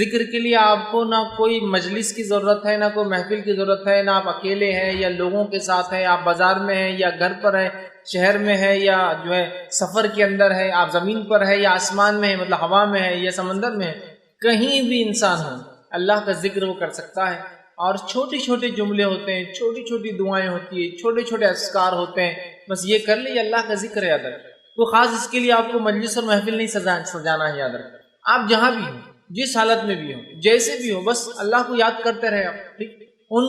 ذکر کے لیے آپ کو نہ کوئی مجلس کی ضرورت ہے، نہ کوئی محفل کی ضرورت ہے، نہ آپ اکیلے ہیں یا لوگوں کے ساتھ ہیں، آپ بازار میں ہیں یا گھر پر ہیں، شہر میں ہے یا جو ہے سفر کے اندر ہے، آپ زمین پر ہے یا آسمان میں ہے، مطلب ہوا میں ہے یا سمندر میں ہے، کہیں بھی انسان ہو اللہ کا ذکر وہ کر سکتا ہے۔ اور چھوٹے چھوٹے جملے ہوتے ہیں، چھوٹی چھوٹی دعائیں ہوتی ہیں، چھوٹے چھوٹے اذکار ہوتے ہیں، بس یہ کر لے، یہ اللہ کا ذکر ہے، یاد رکھ۔ تو خاص اس کے لیے آپ کو مجلس اور محفل نہیں سجانا ہے، یاد رکھ۔ آپ جہاں بھی ہوں، جس حالت میں بھی ہوں، جیسے بھی ہو، بس اللہ کو یاد کرتے رہے آپ، ٹھیک؟ ان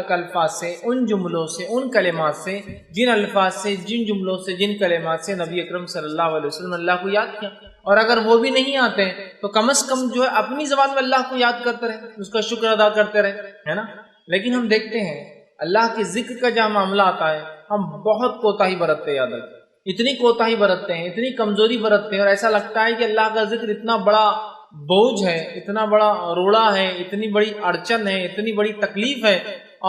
الفاظ سے، ان جملوں سے، ان کلمات سے، جن الفاظ سے، جن جملوں سے، جن کلمات سے نبی اکرم صلی اللہ علیہ وسلم اللہ کو یاد کیا۔ اور اگر وہ بھی نہیں آتے ہیں تو کم از کم جو ہے اپنی زبان میں اللہ کو یاد کرتے رہے، اس کا شکر ادا کرتے رہے، ہے نا۔ لیکن ہم دیکھتے ہیں اللہ کے ذکر کا جہاں معاملہ آتا ہے ہم بہت کوتاہی برتتے ہیں، یاد رکھیں، اتنی کوتاہی برتتے ہیں، اتنی کمزوری برتتے ہیں، اور ایسا لگتا ہے کہ اللہ کا ذکر اتنا بڑا بوجھ ہے، اتنا بڑا روڑا ہے، اتنی بڑی اڑچن ہے، اتنی بڑی تکلیف ہے،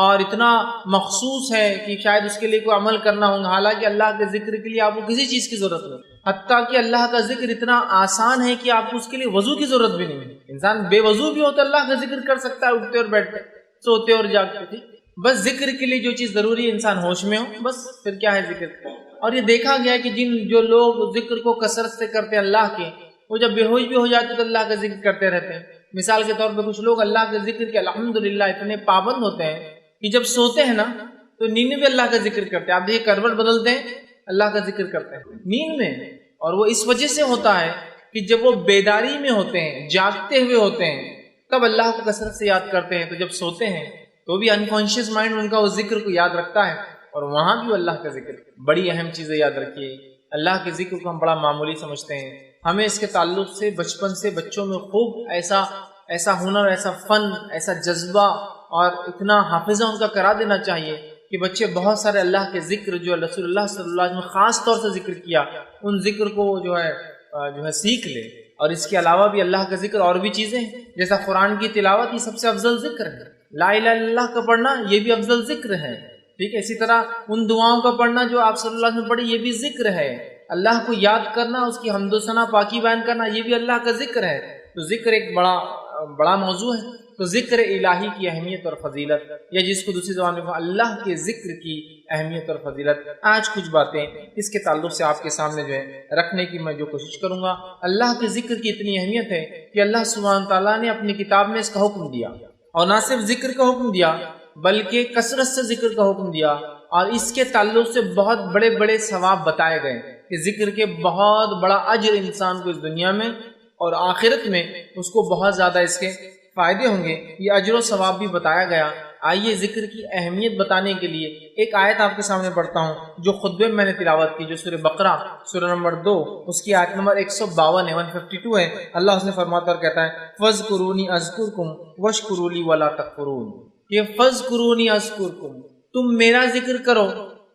اور اتنا مخصوص ہے کہ شاید اس کے لیے کوئی عمل کرنا ہوگا۔ حالانکہ اللہ کے ذکر کے لیے آپ کو کسی چیز کی ضرورت نہیں، حتیٰ کہ اللہ کا ذکر اتنا آسان ہے کہ آپ کو اس کے لیے وضو کی ضرورت بھی نہیں ہے۔ انسان بے وضو بھی ہو تو اللہ کا ذکر کر سکتا ہے، اٹھتے اور بیٹھتے، سوتے اور جاگتے، ٹھیک؟ بس ذکر کے لیے جو چیز ضروری ہے انسان ہوش میں ہو، بس پھر کیا ہے ذکر۔ اور یہ دیکھا گیا ہے کہ جو لوگ ذکر کو کثرت سے کرتے ہیں اللہ کے، وہ جب بے ہوش بھی ہو جاتے تو اللہ کا ذکر کرتے رہتے ہیں۔ مثال کے طور پہ کچھ لوگ اللہ کے ذکر کے الحمدللہ اتنے پابند ہوتے ہیں کہ جب سوتے ہیں نا تو نیند میں اللہ کا ذکر کرتے ہیں۔ آپ دیکھیے کروٹ بدلتے ہیں، اللہ کا ذکر کرتے ہیں نیند میں، اور وہ اس وجہ سے ہوتا ہے کہ جب وہ بیداری میں ہوتے ہیں، جاگتے ہوئے ہوتے ہیں، تب اللہ کو کثرت سے یاد کرتے ہیں، تو جب سوتے ہیں تو بھی انکانشیس مائنڈ ان کا اس ذکر کو یاد رکھتا ہے، اور وہاں بھی اللہ کا ذکر۔ بڑی اہم چیزیں یاد رکھیے، اللہ کے ذکر کو ہم بڑا معمولی سمجھتے ہیں، ہمیں اس کے تعلق سے بچپن سے بچوں میں خوب ایسا ہنر، ایسا فن، ایسا جذبہ اور اتنا حافظہ ان کا کرا دینا چاہیے کہ بچے بہت سارے اللہ کے ذکر جو رسول اللہ صلی اللہ علیہ وسلم نے خاص طور سے ذکر کیا، ان ذکر کو جو ہے سیکھ لے۔ اور اس کے علاوہ بھی اللہ کا ذکر اور بھی چیزیں ہیں، جیسا قرآن کی تلاوت، یہ سب سے افضل ذکر ہے۔ لا الہ الا اللہ کا پڑھنا یہ بھی افضل ذکر ہے، ٹھیک ہے۔ اسی طرح ان دعاؤں کا پڑھنا جو آپ صلی اللہ علیہ وسلم پڑھی، یہ بھی ذکر ہے۔ اللہ کو یاد کرنا، اس کی حمد و ثنا، پاکی بیان کرنا، یہ بھی اللہ کا ذکر ہے۔ تو ذکر ایک بڑا موضوع ہے۔ تو ذکر الہی کی اہمیت اور فضیلت، یا جس کو دوسری زبان میں اللہ کے ذکر کی اہمیت اور فضیلت، آج کچھ باتیں اس کے تعلق سے آپ کے سامنے جو ہے رکھنے کی میں جو کوشش کروں گا۔ اللہ کے ذکر کی اتنی اہمیت ہے کہ اللہ سبحانہ تعالیٰ نے اپنی کتاب میں اس کا حکم دیا، اور نہ صرف ذکر کا حکم دیا بلکہ کثرت سے ذکر کا حکم دیا، اور اس کے تعلق سے بہت بڑے بڑے ثواب بتائے گئے کہ ذکر کے بہت بڑا اجر انسان کو اس دنیا میں اور آخرت میں اس کو بہت زیادہ اس کے فائدے ہوں گے، یہ اجر و ثواب بھی بتایا گیا۔ آئیے ذکر کی اہمیت بتانے کے لیے ایک آیت آپ کے سامنے پڑھتا ہوں جو خطبے میں نے تلاوت کی، جو سورہ بقرہ سورہ نمبر 2 اس کی آیت نمبر 152 ہے، 152 ہے۔ اللہ اس نے فرماتا اور کہتا ہے فَاذْكُرُونِي أَذْكُرْكُمْ وَاشْكُرُوا لِي وَلَا تَكْفُرُونَ۔ یہ فَاذْكُرُونِي أَذْكُرْكُمْ، تم میرا ذکر کرو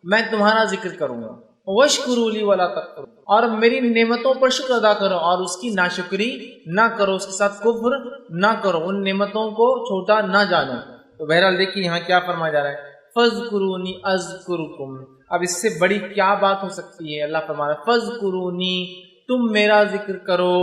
میں تمہارا ذکر کروں گا، وَاشْكُرُوا لِي وَلَا تَكْفُرُونَ، اور میری نعمتوں پر شکر ادا کرو اور اس کی ناشکری نہ کرو، اس کے ساتھ کفر نہ کرو، ان نعمتوں کو چھوٹا نہ جانو۔ تو بہرحال دیکھیے یہاں کیا فرمایا جا رہا ہے، فَاذْكُرُونِي أَذْكُرْكُمْ۔ اب اس سے بڑی کیا بات ہو سکتی ہے؟ اللہ فرما رہا ہے فَاذْكُرُونِي، تم میرا ذکر کرو،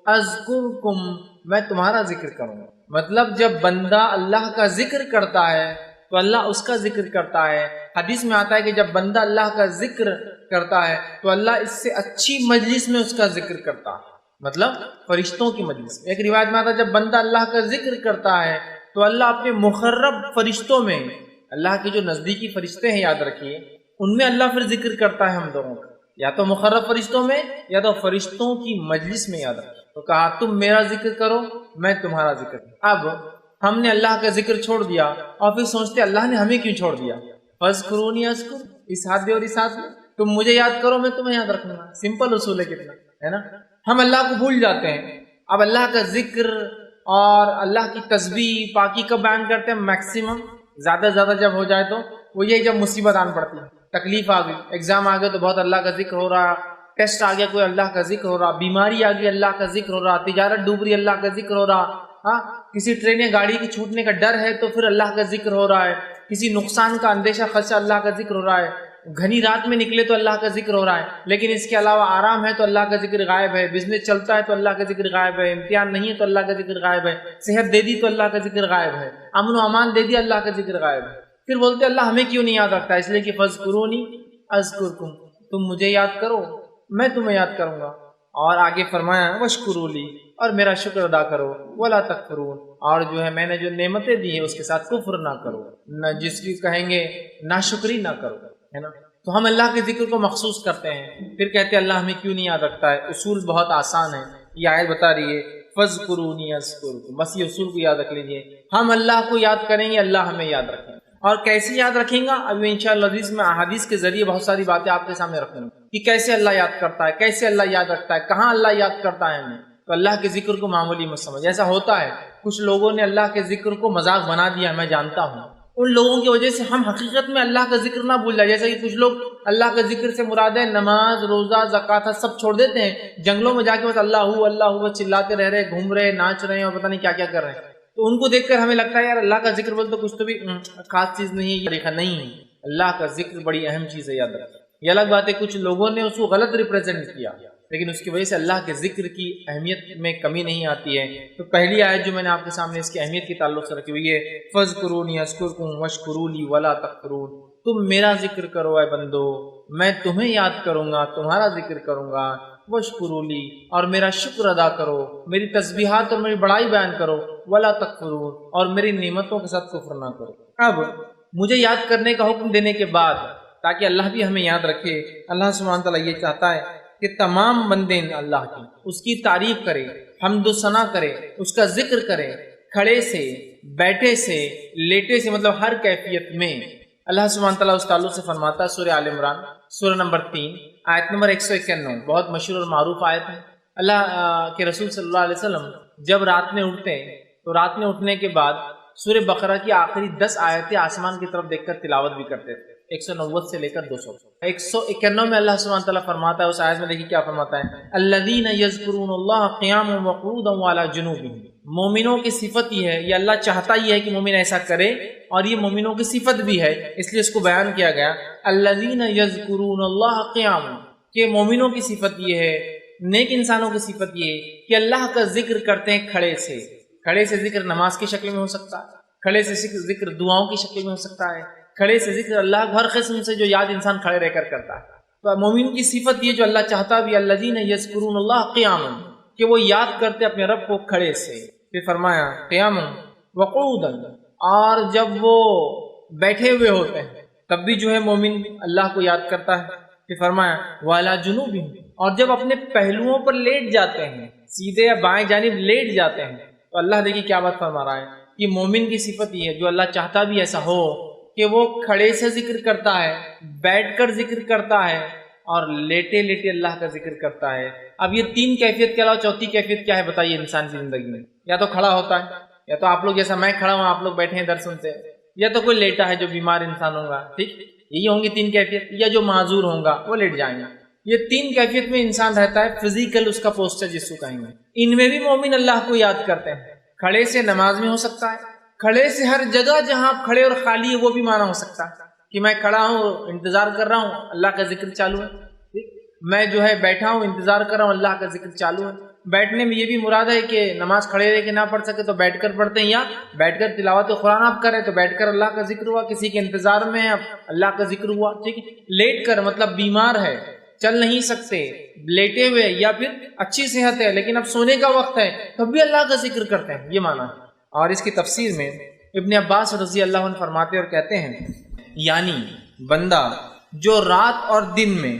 أَذْكُرْكُمْ، میں تمہارا ذکر کروں گا۔ مطلب جب بندہ اللہ کا ذکر کرتا ہے تو اللہ اس کا ذکر کرتا ہے۔ حدیث میں آتا ہے کہ جب بندہ اللہ کا ذکر کرتا ہے تو اللہ اس سے اچھی مجلس میں اس کا ذکر کرتا ہے، مطلب فرشتوں کی مجلس میں۔ ایک روایت میں آتا ہے جب بندہ اللہ کا ذکر کرتا ہے تو اللہ اپنے مقرب فرشتوں میں، اللہ کے جو نزدیکی فرشتے ہیں یاد رکھیے، ان میں اللہ پھر ذکر کرتا ہے ہم دونوں کا، یا تو مقرب فرشتوں میں یا تو فرشتوں کی مجلس میں، یاد رکھیے۔ تو کہا تم میرا ذکر کرو میں تمہارا ذکر کروں۔ اب ہم نے اللہ کا ذکر چھوڑ دیا اور پھر سوچتے اللہ نے ہمیں کیوں چھوڑ دیا؟ فَاذْكُرُونِي أَذْكُرْكُمْ، اس ہاتھ دے اور اس ہاتھ میں، تم مجھے یاد کرو میں تمہیں یاد رکھوں گا۔ سمپل اصول ہے کتنا، ہے نا۔ ہم اللہ کو بھول جاتے ہیں۔ اب اللہ کا ذکر اور اللہ کی تسبیح پاکی کب بیان کرتے ہیں؟ میکسیمم زیادہ سے زیادہ جب ہو جائے تو وہ یہ جب مصیبت آن پڑتی ہے، تکلیف آ گئی، ایگزام آ گئے تو بہت اللہ کا ذکر ہو رہا، ٹیسٹ آ گیا کوئی اللہ کا ذکر ہو رہا، بیماری آ گئی اللہ کا ذکر ہو رہا، تجارت ڈوب رہی اللہ کا ذکر ہو رہا، ہاں کسی ٹرین یا گاڑی کی چھوٹنے کا ڈر ہے تو پھر اللہ کا ذکر ہو رہا ہے، کسی نقصان کا اندیشہ خدشہ اللہ کا ذکر ہو رہا ہے، گھنی رات میں نکلے تو اللہ کا ذکر ہو رہا ہے، لیکن اس کے علاوہ آرام ہے تو اللہ کا ذکر غائب ہے، بزنس چلتا ہے تو اللہ کا ذکر غائب ہے، امتحان نہیں ہے تو اللہ کا ذکر غائب ہے، صحت دے دی تو اللہ کا ذکر غائب ہے، امن و امان دے دیا اللہ کا ذکر غائب ہے۔ پھر بولتے اللہ ہمیں کیوں نہیں یاد رکھتا؟ اس لیے کہ فاذکرونی اذکرکم، تم مجھے یاد کرو میں تمہیں یاد کروں گا۔ اور آگے فرمایا واشکروا لی، اور میرا شکر ادا کرو، ولا تکفرون، اور جو ہے میں نے جو نعمتیں دی ہیں اس کے ساتھ کفر نہ کرو، نہ جس کی کہیں گے ناشکری نہ کرو، ہے نا۔ تو ہم اللہ کے ذکر کو مخصوص کرتے ہیں، پھر کہتے ہیں اللہ ہمیں کیوں نہیں یاد رکھتا ہے۔ اصول بہت آسان ہے، یہ آیت بتا رہی ہے فاذکرونی اذکرکم، بس یہ اصول کو یاد رکھ لیجئے، ہم اللہ کو یاد کریں گے اللہ ہمیں یاد رکھیں گے۔ اور کیسے یاد رکھیں گا؟ ابھی انشاءاللہ عزیز میں احادیث کے ذریعے بہت ساری باتیں آپ کے سامنے رکھوں گا کہ کیسے اللہ یاد کرتا ہے، کیسے اللہ یاد رکھتا ہے، کہاں اللہ یاد کرتا ہے ہمیں۔ تو اللہ کے ذکر کو معمولی مت سمجھ، ایسا ہوتا ہے کچھ لوگوں نے اللہ کے ذکر کو مذاق بنا دیا، میں جانتا ہوں ان لوگوں کی وجہ سے ہم حقیقت میں اللہ کا ذکر نہ بھول جائے۔ جیسا کہ کچھ لوگ اللہ کا ذکر سے مراد ہے نماز روزہ زکوٰۃ سب چھوڑ دیتے ہیں، جنگلوں میں جا کے بس اللہ ہو چلاتے رہ رہے، گھوم رہے، ناچ رہے ہیں اور پتہ نہیں کیا کیا کر رہے ہیں۔ تو ان کو دیکھ کر ہمیں لگتا ہے یار اللہ کا ذکر بولتے کچھ تو بھی خاص چیز نہیں ہے، طریقہ نہیں ہے۔ اللہ کا ذکر بڑی اہم چیز ہے، یاد رکھیں۔ یہ الگ بات ہے کچھ لوگوں نے اس کو غلط ریپرزینٹ کیا، لیکن اس کی وجہ سے اللہ کے ذکر کی اہمیت میں کمی نہیں آتی ہے۔ تو پہلی آیت جو میں نے آپ کے سامنے اس کی اہمیت کے تعلق سے رکھی ہوئی ہے فاذکرونی اذکرکم واشکروا لی ولا تکفرون، تم میرا ذکر کرو اے بندو، میں تمہیں یاد کروں گا، تمہارا ذکر کروں گا، واشکروا لی، اور میرا شکر ادا کرو، میری تسبیحات اور میری بڑائی بیان کرو، ولا تکفرون، اور میری نعمتوں کے ساتھ کفر نہ کرو۔ اب مجھے یاد کرنے کا حکم دینے کے بعد تاکہ اللہ بھی ہمیں یاد رکھے، اللہ سبحانہ تعالیٰ یہ چاہتا ہے کہ تمام بندے اللہ کی اس کی تعریف کرے، حمد و ثنا کرے، اس کا ذکر کرے، کھڑے سے، بیٹھے سے، لیٹے سے، مطلب ہر کیفیت میں۔ اللہ سبحانہ تعالیٰ اس تعلق سے فرماتا ہے سورہ آل عمران سورہ نمبر 3 آیت نمبر 191، بہت مشہور اور معروف آیت ہے۔ اللہ کے رسول صلی اللہ علیہ وسلم جب رات میں اٹھتے تو رات میں اٹھنے کے بعد سورہ بقرہ کی آخری 10 آیتیں آسمان کی طرف دیکھ کر تلاوت بھی کرتے تھے، 190 سے لے کر 200۔ 191 میں اللہ سبحانہ تعالیٰ فرماتا ہے، اس آیت میں دیکھیے کیا فرماتا ہے، الذین یذکرون اللہ قیاما وقعودا وعلی جنوبہم، مومنوں کی صفت یہ ہے، یہ اللہ چاہتا ہی ہے کہ مومن ایسا کرے، اور یہ مومنوں کی صفت بھی ہے، اس لیے اس کو بیان کیا گیا الذین یذکرون اللہ قیاما، کہ مومنوں کی صفت یہ ہے، نیک انسانوں کی صفت یہ ہے کہ اللہ کا ذکر کرتے ہیں کھڑے سے۔ کھڑے سے ذکر نماز کی شکل میں ہو سکتا ہے، کھڑے سے ذکر دعاؤں کی شکل میں ہو سکتا ہے، کھڑے سے ذکر اللہ ہر قسم سے جو یاد انسان کھڑے رہ کر کرتا ہے۔ تو مومن کی صفت یہ جو اللہ چاہتا بھی الذین یذکرون اللہ قیاما، کہ وہ یاد کرتے اپنے رب کو کھڑے سے۔ پھر فرمایا قیاما وقعودا، اور جب وہ بیٹھے ہوئے ہوتے ہیں تب بھی جو ہے مومن اللہ کو یاد کرتا ہے۔ پھر فرمایا وعلی جنوبہم، اور جب اپنے پہلوؤں پر لیٹ جاتے ہیں، سیدھے یا بائیں جانب لیٹ جاتے ہیں، تو اللہ دیکھیے کیا بات فرما رہا ہے کہ مومن کی صفت یہ ہے جو اللہ چاہتا بھی ایسا ہو کہ وہ کھڑے سے ذکر کرتا ہے، بیٹھ کر ذکر کرتا ہے، اور لیٹے لیٹے اللہ کا ذکر کرتا ہے۔ اب یہ 3 کیفیت کے علاوہ چوتھی کیفیت کیا ہے بتائیے انسان کی زندگی میں؟ یا تو کھڑا ہوتا ہے، یا تو آپ لوگ جیسا میں کھڑا ہوں آپ لوگ بیٹھے ہیں در سنتے ہیں، یا تو کوئی لیٹا ہے جو بیمار انسان ہوگا، ٹھیک، یہی ہوں گی 3 کیفیت، یا جو معذور ہوگا وہ لیٹ جائیں گے۔ یہ 3 کیفیت میں انسان رہتا ہے، فزیکل اس کا پوسچر جس کو کہیں گے، ان میں بھی مومن اللہ کو یاد کرتے ہیں۔ کھڑے سے نماز میں ہو سکتا ہے، کھڑے سے ہر جگہ جہاں آپ کھڑے اور خالی ہے وہ بھی مانا ہو سکتا ہے کہ میں کھڑا ہوں انتظار کر رہا ہوں اللہ کا ذکر چالو ہے، میں جو ہے بیٹھا ہوں انتظار کر رہا ہوں اللہ کا ذکر چالو ہے۔ بیٹھنے میں یہ بھی مراد ہے کہ نماز کھڑے رہ کے نہ پڑھ سکے تو بیٹھ کر پڑھتے ہیں، یا بیٹھ کر تلاوت قرآن آپ کریں تو بیٹھ کر اللہ کا ذکر ہوا، کسی کے انتظار میں اب اللہ کا ذکر ہوا، ٹھیک ہے۔ لیٹ کر مطلب بیمار ہے، چل نہیں سکتے، لیٹے ہوئے، یا پھر اچھی صحت ہے لیکن اب سونے کا وقت ہے تب بھی اللہ کا ذکر کرتے ہیں، یہ معنی ہے۔ اور اس کی تفسیر میں ابن عباس رضی اللہ عنہ فرماتے اور کہتے ہیں یعنی بندہ جو رات اور دن میں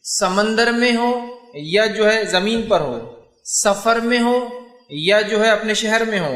سمندر میں ہو یا جو ہے زمین پر ہو، سفر میں ہو یا جو ہے اپنے شہر میں ہو،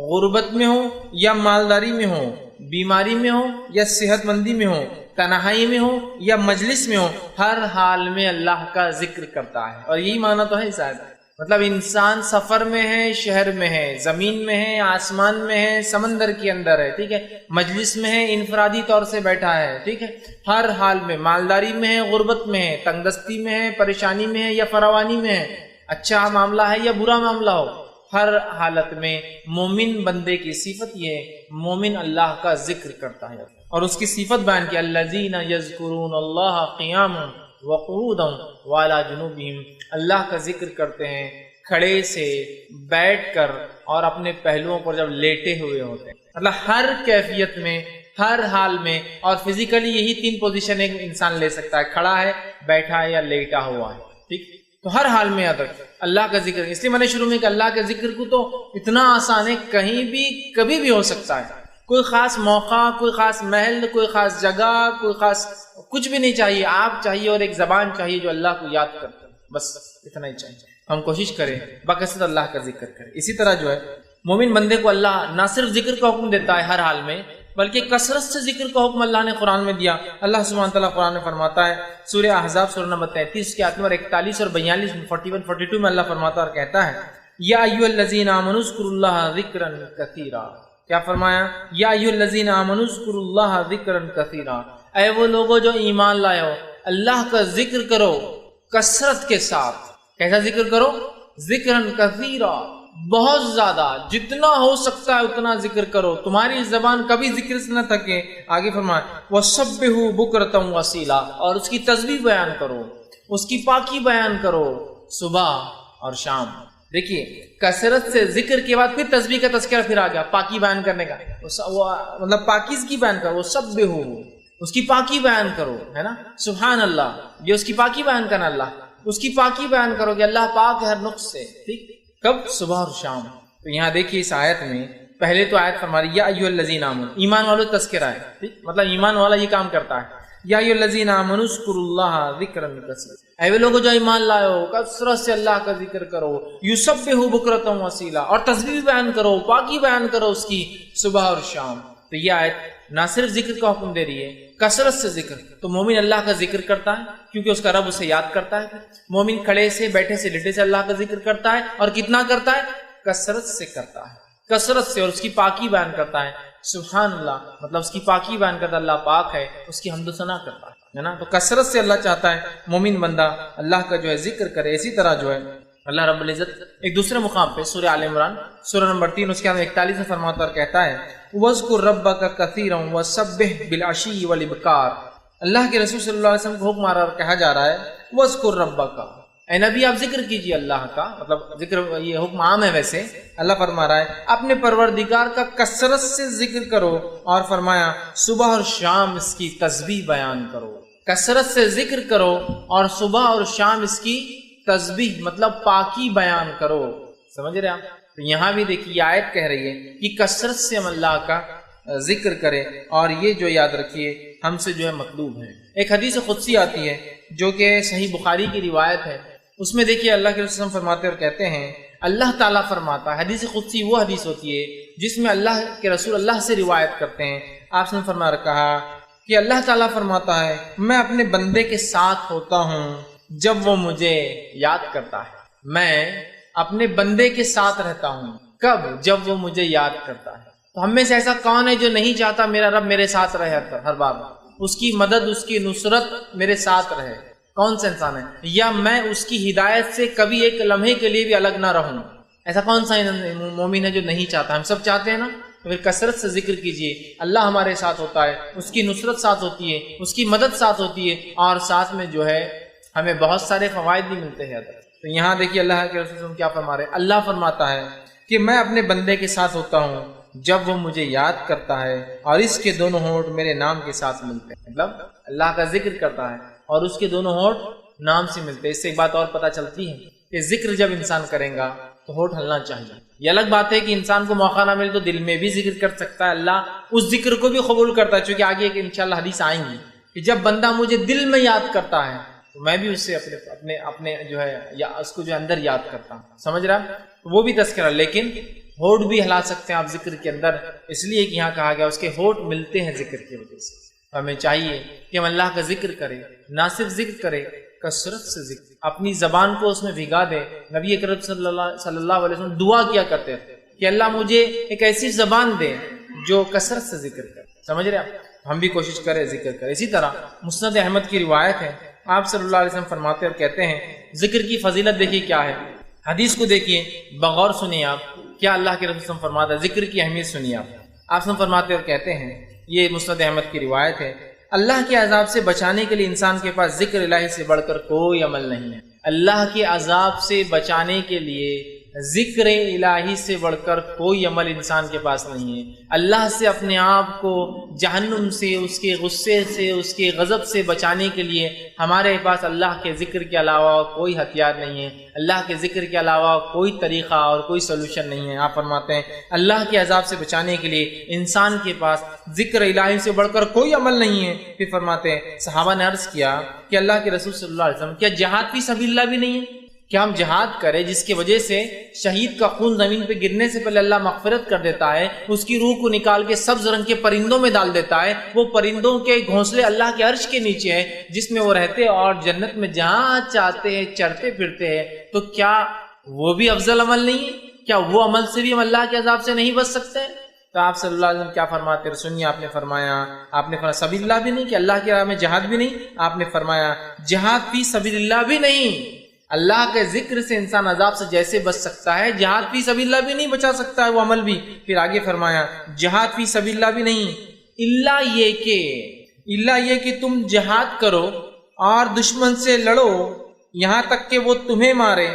غربت میں ہو یا مالداری میں ہو، بیماری میں ہو یا صحت مندی میں ہو، تنہائی میں ہو یا مجلس میں ہو، ہر حال میں اللہ کا ذکر کرتا ہے۔ اور یہی معنی تو ہے شاید، مطلب انسان سفر میں ہے، شہر میں ہے، زمین میں ہے، آسمان میں ہے، سمندر کے اندر ہے، ٹھیک ہے، مجلس میں ہے، انفرادی طور سے بیٹھا ہے، ٹھیک ہے، ہر حال میں، مالداری میں ہے، غربت میں ہے، تنگ دستی میں ہے، پریشانی میں ہے یا فراوانی میں ہے، اچھا معاملہ ہے یا برا معاملہ ہو، ہر حالت میں مومن بندے کی صفت یہ ہے، مومن اللہ کا ذکر کرتا ہے، اور اس کی صفت بیان کی الذین یذکرون اللہ قیاما وقعودا وعلی جنوبہم، اللہ کا ذکر کرتے ہیں کھڑے سے، بیٹھ کر، اور اپنے پہلوؤں پر جب لیٹے ہوئے ہوتے ہیں، مطلب ہر کیفیت میں، ہر حال میں، اور فزیکلی یہی 3 پوزیشن ایک انسان لے سکتا ہے، کھڑا ہے، بیٹھا ہے، یا لیٹا ہوا ہے، ٹھیک، تو ہر حال میں یاد رکھیں اللہ کا ذکر۔ اس لیے میں نے شروع میں کہ اللہ کے ذکر کو تو اتنا آسان ہے، کہیں بھی کبھی بھی ہو سکتا ہے، کوئی خاص موقع، کوئی خاص محل، کوئی خاص جگہ، کوئی خاص کچھ بھی نہیں چاہیے، آپ چاہیے اور ایک زبان چاہیے جو اللہ کو یاد کرتا ہے، بس اتنا ہی چاہیے۔ ہم کوشش کریں بکثرت اللہ کا ذکر کریں۔ اسی طرح جو ہے مومن بندے کو اللہ نہ صرف ذکر کا حکم دیتا ہے ہر حال میں، بلکہ کثرت سے ذکر کا حکم اللہ نے قرآن میں دیا۔ اللہ سبحانہ تعالیٰ قرآن میں فرماتا ہے، سورہ احزاب سورہ نمبر 33 کے آیت نمبر 41 اور 42 میں 41 42 میں اللہ فرماتا اور کہتا ہے، یا ایھا الذین آمنوا اذکروا اللہ ذکرا کثیرا۔ کیا فرمایا؟ یا ایھا الذین آمنوا اذکروا اللہ ذکرا کثیرا، اے وہ لوگوں جو ایمان لائے ہو، اللہ کا ذکر کرو کثرت کے ساتھ۔ کیسا ذکر کرو؟ ذکرا کثیرا، بہت زیادہ، جتنا ہو سکتا ہے اتنا ذکر کرو، تمہاری زبان کبھی ذکر سے نہ تھکے۔ آگے فرمایا وَسَبِّحُوا بُكْرَةً وَأَصِيلًا، اور اس کی تسبیح بیان کرو، اس کی پاکی بیان کرو صبح اور شام۔ دیکھیے کثرت سے ذکر کے بعد پھر تسبیح کا تذکرہ پھر آ گیا، پاکی بیان کرنے کا، مطلب پاکیزگی بیان کرو، وَسَبِّحُوا، اس کی پاکی بیان کرو، ہے نا، سبحان اللہ، یہ اس کی پاکی بیان کرنا، اللہ اس کی پاکی بیان کرو کہ اللہ پاک ہے ہر نقص سے، ٹھیک، کب؟ صبح اور شام۔ تو یہاں دیکھیے اس آیت میں پہلے تو آیت فرما رہی یا ایھا الذین آمنوا، ایمان والوں تذکرہ ہے، ٹھیک، مطلب ایمان والا یہ کام کرتا ہے۔ یا ایھا الذین آمنوا اذکروا اللہ ذکرا کثیرا، اے وہ لوگوں جو ایمان لائے ہو کثرت سے اللہ کا ذکر کرو، یسبحوا بکرۃ واسیلا، اور تسبیح بیان کرو، پاکی بیان کرو اس کی صبح اور شام۔ تو یہ آیت نہ صرف ذکر کا حکم دے رہی ہے، کثرت سے ذکر۔ تو مومن اللہ کا ذکر کرتا ہے کیونکہ اس کا رب اسے یاد کرتا ہے۔ مومن کھڑے سے، بیٹھے سے، لیٹے سے اللہ کا ذکر کرتا ہے، اور کتنا کرتا ہے؟ کثرت سے کرتا ہے، کثرت سے، اور اس کی پاکی بیان کرتا ہے، سبحان اللہ، مطلب اس کی پاکی بیان کرتا ہے، اللہ پاک ہے، اس کی حمد و ثنا کرتا ہے نا۔ تو کثرت سے اللہ چاہتا ہے مومن بندہ اللہ کا جو ہے ذکر کرے۔ اسی طرح جو ہے اللہ رب العزت ایک دوسرے مقام پہ سورہ آل عمران سورہ نمبر 3 اس کے 41 میں فرماتا اور کہتا ہے وَاذْكُرْ رَبَّكَ كَثِيرًا وَسَبِّحْ بِالْعَشِيِّ وَالْإِبْكَارِ۔ اللہ کے رسول صلی اللہ علیہ وسلم کو حکم آ رہا اور کہا جا رہا ہے وَاذْكُرْ رَبَّكَ، اے نبی آپ ذکر کیجئے اللہ کا، مطلب ذکر یہ حکم عام ہے، ویسے اللہ فرما رہا ہے اپنے پروردگار کا کثرت سے ذکر کرو، اور فرمایا صبح اور شام اس کی تسبیح بیان کرو۔ کثرت سے ذکر کرو اور صبح اور شام اس کی تسبیح مطلب پاکی بیان کرو۔ سمجھ رہے آپ؟ تو یہاں بھی دیکھیے یہ آیت کہہ رہی ہے کہ کثرت سے ہم اللہ کا ذکر کریں، اور یہ جو یاد رکھیے ہم سے جو ہے مطلوب ہے۔ ایک حدیث قدسی آتی ہے جو کہ صحیح بخاری کی روایت ہے، اس میں دیکھیے اللہ کے رسول فرماتے اور کہتے ہیں، اللہ تعالیٰ فرماتا ہے، حدیث قدسی وہ حدیث ہوتی ہے جس میں اللہ کے رسول اللہ سے روایت کرتے ہیں۔ آپ نے فرما کہا کہ اللہ تعالیٰ فرماتا ہے میں اپنے بندے کے ساتھ ہوتا ہوں جب وہ مجھے یاد کرتا ہے، میں اپنے بندے کے ساتھ رہتا ہوں، کب؟ جب وہ مجھے یاد کرتا ہے۔ تو ہم میں سے ایسا کون ہے جو نہیں چاہتا میرا رب میرے ساتھ رہے ہر بار، اس کی مدد، اس کی نصرت میرے ساتھ رہے؟ کون سا انسان ہے؟ یا میں اس کی ہدایت سے کبھی ایک لمحے کے لیے بھی الگ نہ رہوں؟ ایسا کون سا مومن ہے جو نہیں چاہتا؟ ہم سب چاہتے ہیں نا۔ تو پھر کثرت سے ذکر کیجئے، اللہ ہمارے ساتھ ہوتا ہے، اس کی نصرت ساتھ ہوتی ہے، اس کی مدد ساتھ ہوتی ہے، اور ساتھ میں جو ہے ہمیں بہت سارے فوائد بھی ملتے ہیں۔ تو یہاں دیکھیے اللہ کے رسول کیا فرما رہے ہیں، اللہ فرماتا ہے کہ میں اپنے بندے کے ساتھ ہوتا ہوں جب وہ مجھے یاد کرتا ہے، اور اس کے دونوں ہونٹ میرے نام کے ساتھ ملتے ہیں۔ مطلب اللہ کا ذکر کرتا ہے اور اس کے دونوں ہونٹ نام سے ملتے ہیں۔ اس سے ایک بات اور پتہ چلتی ہے کہ ذکر جب انسان کرے گا تو ہونٹ ہلنا چاہیے۔ یہ الگ بات ہے کہ انسان کو موقع نہ ملے تو دل میں بھی ذکر کر سکتا ہے، اللہ اس ذکر کو بھی قبول کرتا ہے، چونکہ آگے ایک انشاءاللہ حدیث آئیں گی کہ جب بندہ مجھے دل میں یاد کرتا ہے تو میں بھی اس سے اپنے جو ہے یا اس کو جو اندر یاد کرتا ہوں۔ سمجھ رہا ہے؟ وہ بھی تذکرہ، لیکن ہونٹ بھی ہلا سکتے ہیں آپ ذکر کے اندر، اس لیے کہ یہاں کہا گیا اس کے ہونٹ ملتے ہیں ذکر کی وجہ سے۔ ہمیں چاہیے کہ ہم اللہ کا ذکر کریں، نہ صرف ذکر کریں، کثرت سے ذکر، اپنی زبان کو اس میں بھگا دیں۔ نبی اکرم صلی اللہ علیہ وسلم دعا کیا کرتے تھے کہ اللہ مجھے ایک ایسی زبان دے جو کثرت سے ذکر کرے۔ سمجھ رہے آپ؟ ہم بھی کوشش کریں ذکر کریں۔ اسی طرح مسند احمد کی روایت ہے، آپ صلی اللہ علیہ وسلم فرماتے اور کہتے ہیں ذکر کی فضیلت دیکھیے کیا ہے۔ حدیث کو دیکھیے، بغور سنیے آپ، کیا اللہ کے رسول صلی اللہ علیہ وسلم فرماتا ہے، ذکر کی اہمیت سنیے آپ صلی اللہ فرماتے اور کہتے ہیں، یہ مسند احمد کی روایت ہے، اللہ کے عذاب سے بچانے کے لیے انسان کے پاس ذکر الہی سے بڑھ کر کوئی عمل نہیں ہے۔ اللہ کے عذاب سے بچانے کے لیے ذکر الہی سے بڑھ کر کوئی عمل انسان کے پاس نہیں ہے۔ اللہ سے اپنے آپ کو جہنم سے، اس کے غصے سے، اس کے غضب سے بچانے کے لیے ہمارے پاس اللہ کے ذکر کے علاوہ کوئی ہتھیار نہیں ہے، اللہ کے ذکر کے علاوہ کوئی طریقہ اور کوئی سولوشن نہیں ہے۔ آپ فرماتے ہیں اللہ کے عذاب سے بچانے کے لیے انسان کے پاس ذکر الہی سے بڑھ کر کوئی عمل نہیں ہے۔ پھر فرماتے ہیں صحابہ نے عرض کیا کہ اللہ کے رسول صلی اللہ علیہ وسلم کیا جہاد فی سبیل اللہ بھی نہیں ہے؟ کہ ہم جہاد کریں جس کی وجہ سے شہید کا خون زمین پہ گرنے سے پہلے اللہ مغفرت کر دیتا ہے، اس کی روح کو نکال کے سبز رنگ کے پرندوں میں ڈال دیتا ہے، وہ پرندوں کے گھونسلے اللہ کے عرش کے نیچے ہیں جس میں وہ رہتے اور جنت میں جہاں چاہتے ہیں چرتے پھرتے ہیں، تو کیا وہ بھی افضل عمل نہیں ہے؟ کیا وہ عمل سے بھی ہم اللہ کے عذاب سے نہیں بچ سکتے؟ تو آپ صلی اللہ علیہ وسلم کیا فرماتے ہیں؟ سنیے، آپ نے فرمایا سبیل اللہ بھی نہیں، کہ اللہ کی راہ میں جہاد بھی نہیں، آپ نے فرمایا جہاد فی سبیل اللہ بھی نہیں۔ اللہ کے ذکر سے انسان عذاب سے جیسے بچ سکتا ہے، جہاد فی سبیل اللہ بھی نہیں بچا سکتا ہے وہ عمل بھی۔ پھر آگے فرمایا جہاد فی سبیل اللہ بھی نہیں، اللہ یہ کہ تم جہاد کرو اور دشمن سے لڑو یہاں تک کہ وہ تمہیں مارے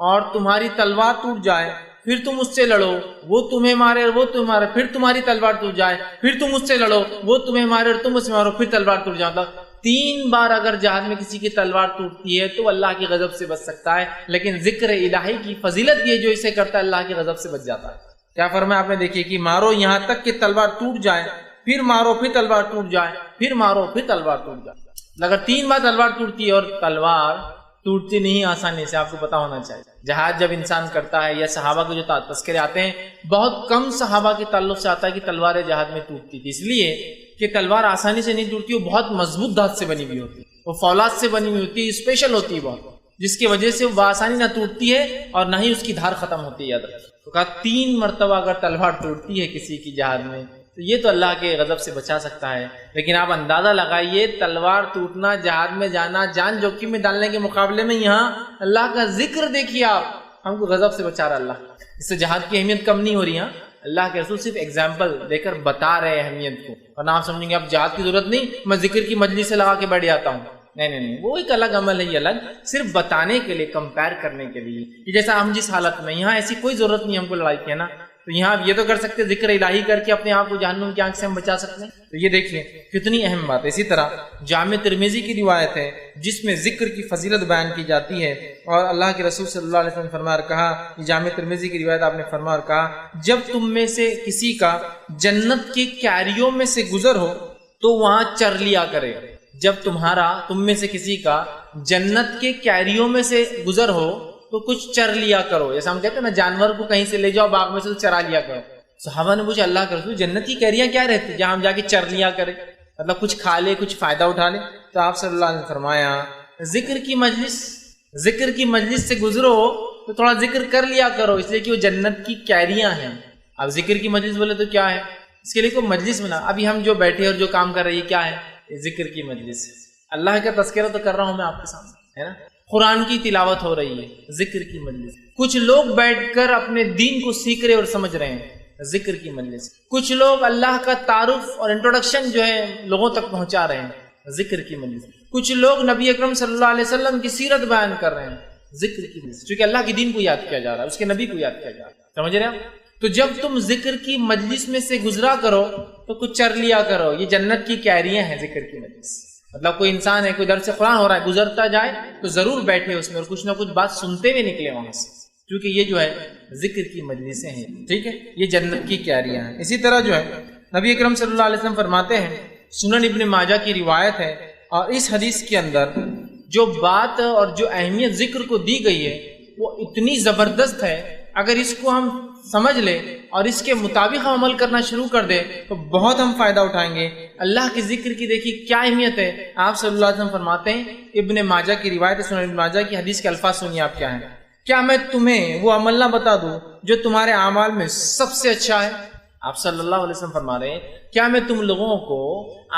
اور تمہاری تلوار ٹوٹ جائے، پھر تم اس سے لڑو، وہ تمہیں مارے اور وہ تمہیں مارے، پھر تمہاری تلوار ٹوٹ جائے، پھر تم اس سے لڑو، وہ تمہیں مارے اور تم اس سے مارو، پھر تلوار ٹوٹ جاتا۔ 3 بار اگر جہاد میں کسی کی تلوار ٹوٹتی ہے تو اللہ کی غضب سے بچ سکتا ہے، لیکن ذکر الہی کی فضیلت یہ جو اسے کرتا ہے اللہ کی غضب سے بچ جاتا ہے۔ کیا فرمایا آپ نے؟ دیکھیے کہ مارو یہاں تک کہ تلوار ٹوٹ جائے، پھر مارو پھر تلوار ٹوٹ جائے، پھر مارو پھر تلوار ٹوٹ جائے۔ اگر 3 بار تلوار ٹوٹتی ہے، اور تلوار ٹوٹتی نہیں آسانی سے، آپ کو پتا ہونا چاہیے۔ جہاد جب انسان کرتا ہے، یا صحابہ کے جو تذکرے آتے ہیں، بہت کم صحابہ کے تعلق سے آتا ہے کہ تلواریں جہاد میں ٹوٹتی تھی، اس لیے کہ تلوار آسانی سے نہیں ٹوٹتی، وہ بہت مضبوط دھات سے بنی ہوئی ہوتی ہے، وہ فولاد سے بنی ہوئی ہوتی ہے، اسپیشل ہوتی ہے بہت، جس کی وجہ سے وہ بآسانی نہ ٹوٹتی ہے اور نہ ہی اس کی دھار ختم ہوتی ہے۔ یاد رکھیں، تو کہا 3 مرتبہ اگر تلوار ٹوٹتی ہے کسی کی جہاد میں تو یہ تو اللہ کے غضب سے بچا سکتا ہے، لیکن آپ اندازہ لگائیے تلوار ٹوٹنا، جہاد میں جانا، جان جوکھم میں ڈالنے کے مقابلے میں یہاں اللہ کا ذکر دیکھیے، آپ ہم کو غضب سے بچا رہا اللہ۔ اس سے جہاد کی اہمیت کم نہیں ہو رہی۔ اللہ کے رسول صرف ایگزامپل دے کر بتا رہے ہیں اہمیت کو، اور آپ سمجھیں گے اب جہاد کی ضرورت نہیں، میں ذکر کی مجلس سے لگا کے بیٹھ جاتا ہوں۔ نہیں، وہ ایک الگ عمل ہے، یہ الگ، صرف بتانے کے لیے، کمپیر کرنے کے لیے، کہ جیسا ہم جس حالت میں، یہاں ایسی کوئی ضرورت نہیں ہم کو لڑائی کی، ہے نا، تو یہاں آپ یہ تو کر سکتے ذکر الہی کر کے اپنے آپ کو جہنم کی آنکھ سے ہم بچا سکتے ہیں۔ تو یہ دیکھیں کتنی اہم بات ہے۔ اسی طرح جامع ترمذی کی روایت ہے جس میں ذکر کی فضیلت بیان کی جاتی ہے، اور اللہ کے رسول صلی اللہ علیہ وسلم نے فرمایا اور کہا، یہ جامع ترمذی کی روایت، آپ نے فرمایا اور کہا، جب تم میں سے کسی کا جنت کی کیاریوں میں سے گزر ہو تو وہاں چر لیا کرے۔ جب تم میں سے کسی کا جنت کے کیاریوں میں سے گزر ہو تو کچھ چر لیا کرو، جیسا ہم کہتے ہیں نا جانور کو کہیں سے لے جاؤ باغ میں سے چرا لیا کرو۔ صحابہ نے پوچھا اللہ کے رسول جنت کی کیریاں کیا رہتی جہاں ہم جا کے چر لیا کرے، مطلب کچھ کھا لے، کچھ فائدہ اٹھا لے؟ تو آپ صلی اللہ علیہ وسلم نے فرمایا ذکر کی مجلس سے گزرو تو تھوڑا ذکر کر لیا کرو، اس لیے کہ وہ جنت کی کیریاں ہیں۔ اب ذکر کی مجلس بولے تو کیا ہے؟ اس کے لیے کوئی مجلس بنا، ابھی ہم جو بیٹھے اور جو کام کر رہے ہیں کیا ہے؟ ذکر کی مجلس۔ اللہ کا تذکرہ تو کر رہا ہوں میں آپ کے سامنے، ہے نا، قرآن کی تلاوت ہو رہی ہے، ذکر کی مجلس۔ کچھ لوگ بیٹھ کر اپنے دین کو سیکھ رہے اور سمجھ رہے ہیں، ذکر کی مجلس۔ کچھ لوگ اللہ کا تعارف اور انٹروڈکشن جو ہے لوگوں تک پہنچا رہے ہیں، ذکر کی مجلس۔ کچھ لوگ نبی اکرم صلی اللہ علیہ وسلم کی سیرت بیان کر رہے ہیں، ذکر کی مجلس، چونکہ اللہ کے دین کو یاد کیا جا رہا ہے، اس کے نبی کو یاد کیا جا رہا ہے، سمجھ رہے ہیں؟ تو جب تم ذکر کی مجلس میں سے گزرا کرو تو کچھ چر لیا کرو، یہ جنت کی کیریاں ہیں ذکر کی مجلس۔ مطلب کوئی انسان ہے، کوئی درس قرآن ہو رہا ہے، گزرتا جائے تو ضرور بیٹھے اس میں اور کچھ نہ کچھ بات سنتے ہوئے نکلے وہاں سے، کیونکہ یہ جو ہے ذکر کی مجلسیں ہیں، ٹھیک ہے، یہ جنت کی کیاریاں ہیں۔ اسی طرح جو ہے نبی اکرم صلی اللہ علیہ وسلم فرماتے ہیں، سنن ابن ماجہ کی روایت ہے، اور اس حدیث کے اندر جو بات اور جو اہمیت ذکر کو دی گئی ہے وہ اتنی زبردست ہے، اگر اس کو ہم سمجھ لیں اور اس کے مطابق ہم عمل کرنا شروع کر دیں تو بہت ہم فائدہ اٹھائیں گے۔ اللہ کے ذکر کی دیکھیے کیا اہمیت ہے۔ آپ صلی اللہ علیہ وسلم فرماتے ہیں، ابن ماجہ کی روایت ہے، سنن ابن ماجہ کی حدیث کے الفاظ سنیے آپ کیا ہیں، کیا میں تمہیں وہ عمل نہ بتا دوں جو تمہارے اعمال میں سب سے اچھا ہے؟ آپ صلی اللہ علیہ وسلم فرما رہے ہیں، کیا میں تم لوگوں کو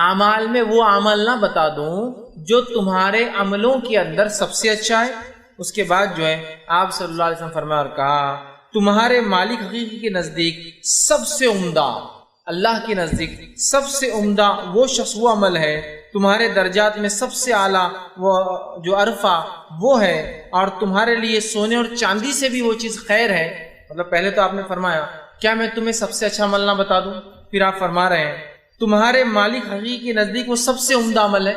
اعمال میں وہ عمل نہ بتا دوں جو تمہارے عملوں کے اندر سب سے اچھا ہے؟ اس کے بعد جو ہے آپ صلی اللہ علیہ وسلم فرمایا اور کہا تمہارے مالک حقیقی کے نزدیک سب سے عمدہ، اللہ کے نزدیک سب سے عمدہ وہ شخص، وہ عمل ہے، تمہارے درجات میں سب سے اعلیٰ وہ جو عرفہ وہ ہے، اور تمہارے لیے سونے اور چاندی سے بھی وہ چیز خیر ہے۔ مطلب پہلے تو آپ نے فرمایا کیا میں تمہیں سب سے اچھا عمل نہ بتا دوں، پھر آپ فرما رہے ہیں تمہارے مالک حقیقی کے نزدیک وہ سب سے عمدہ عمل ہے،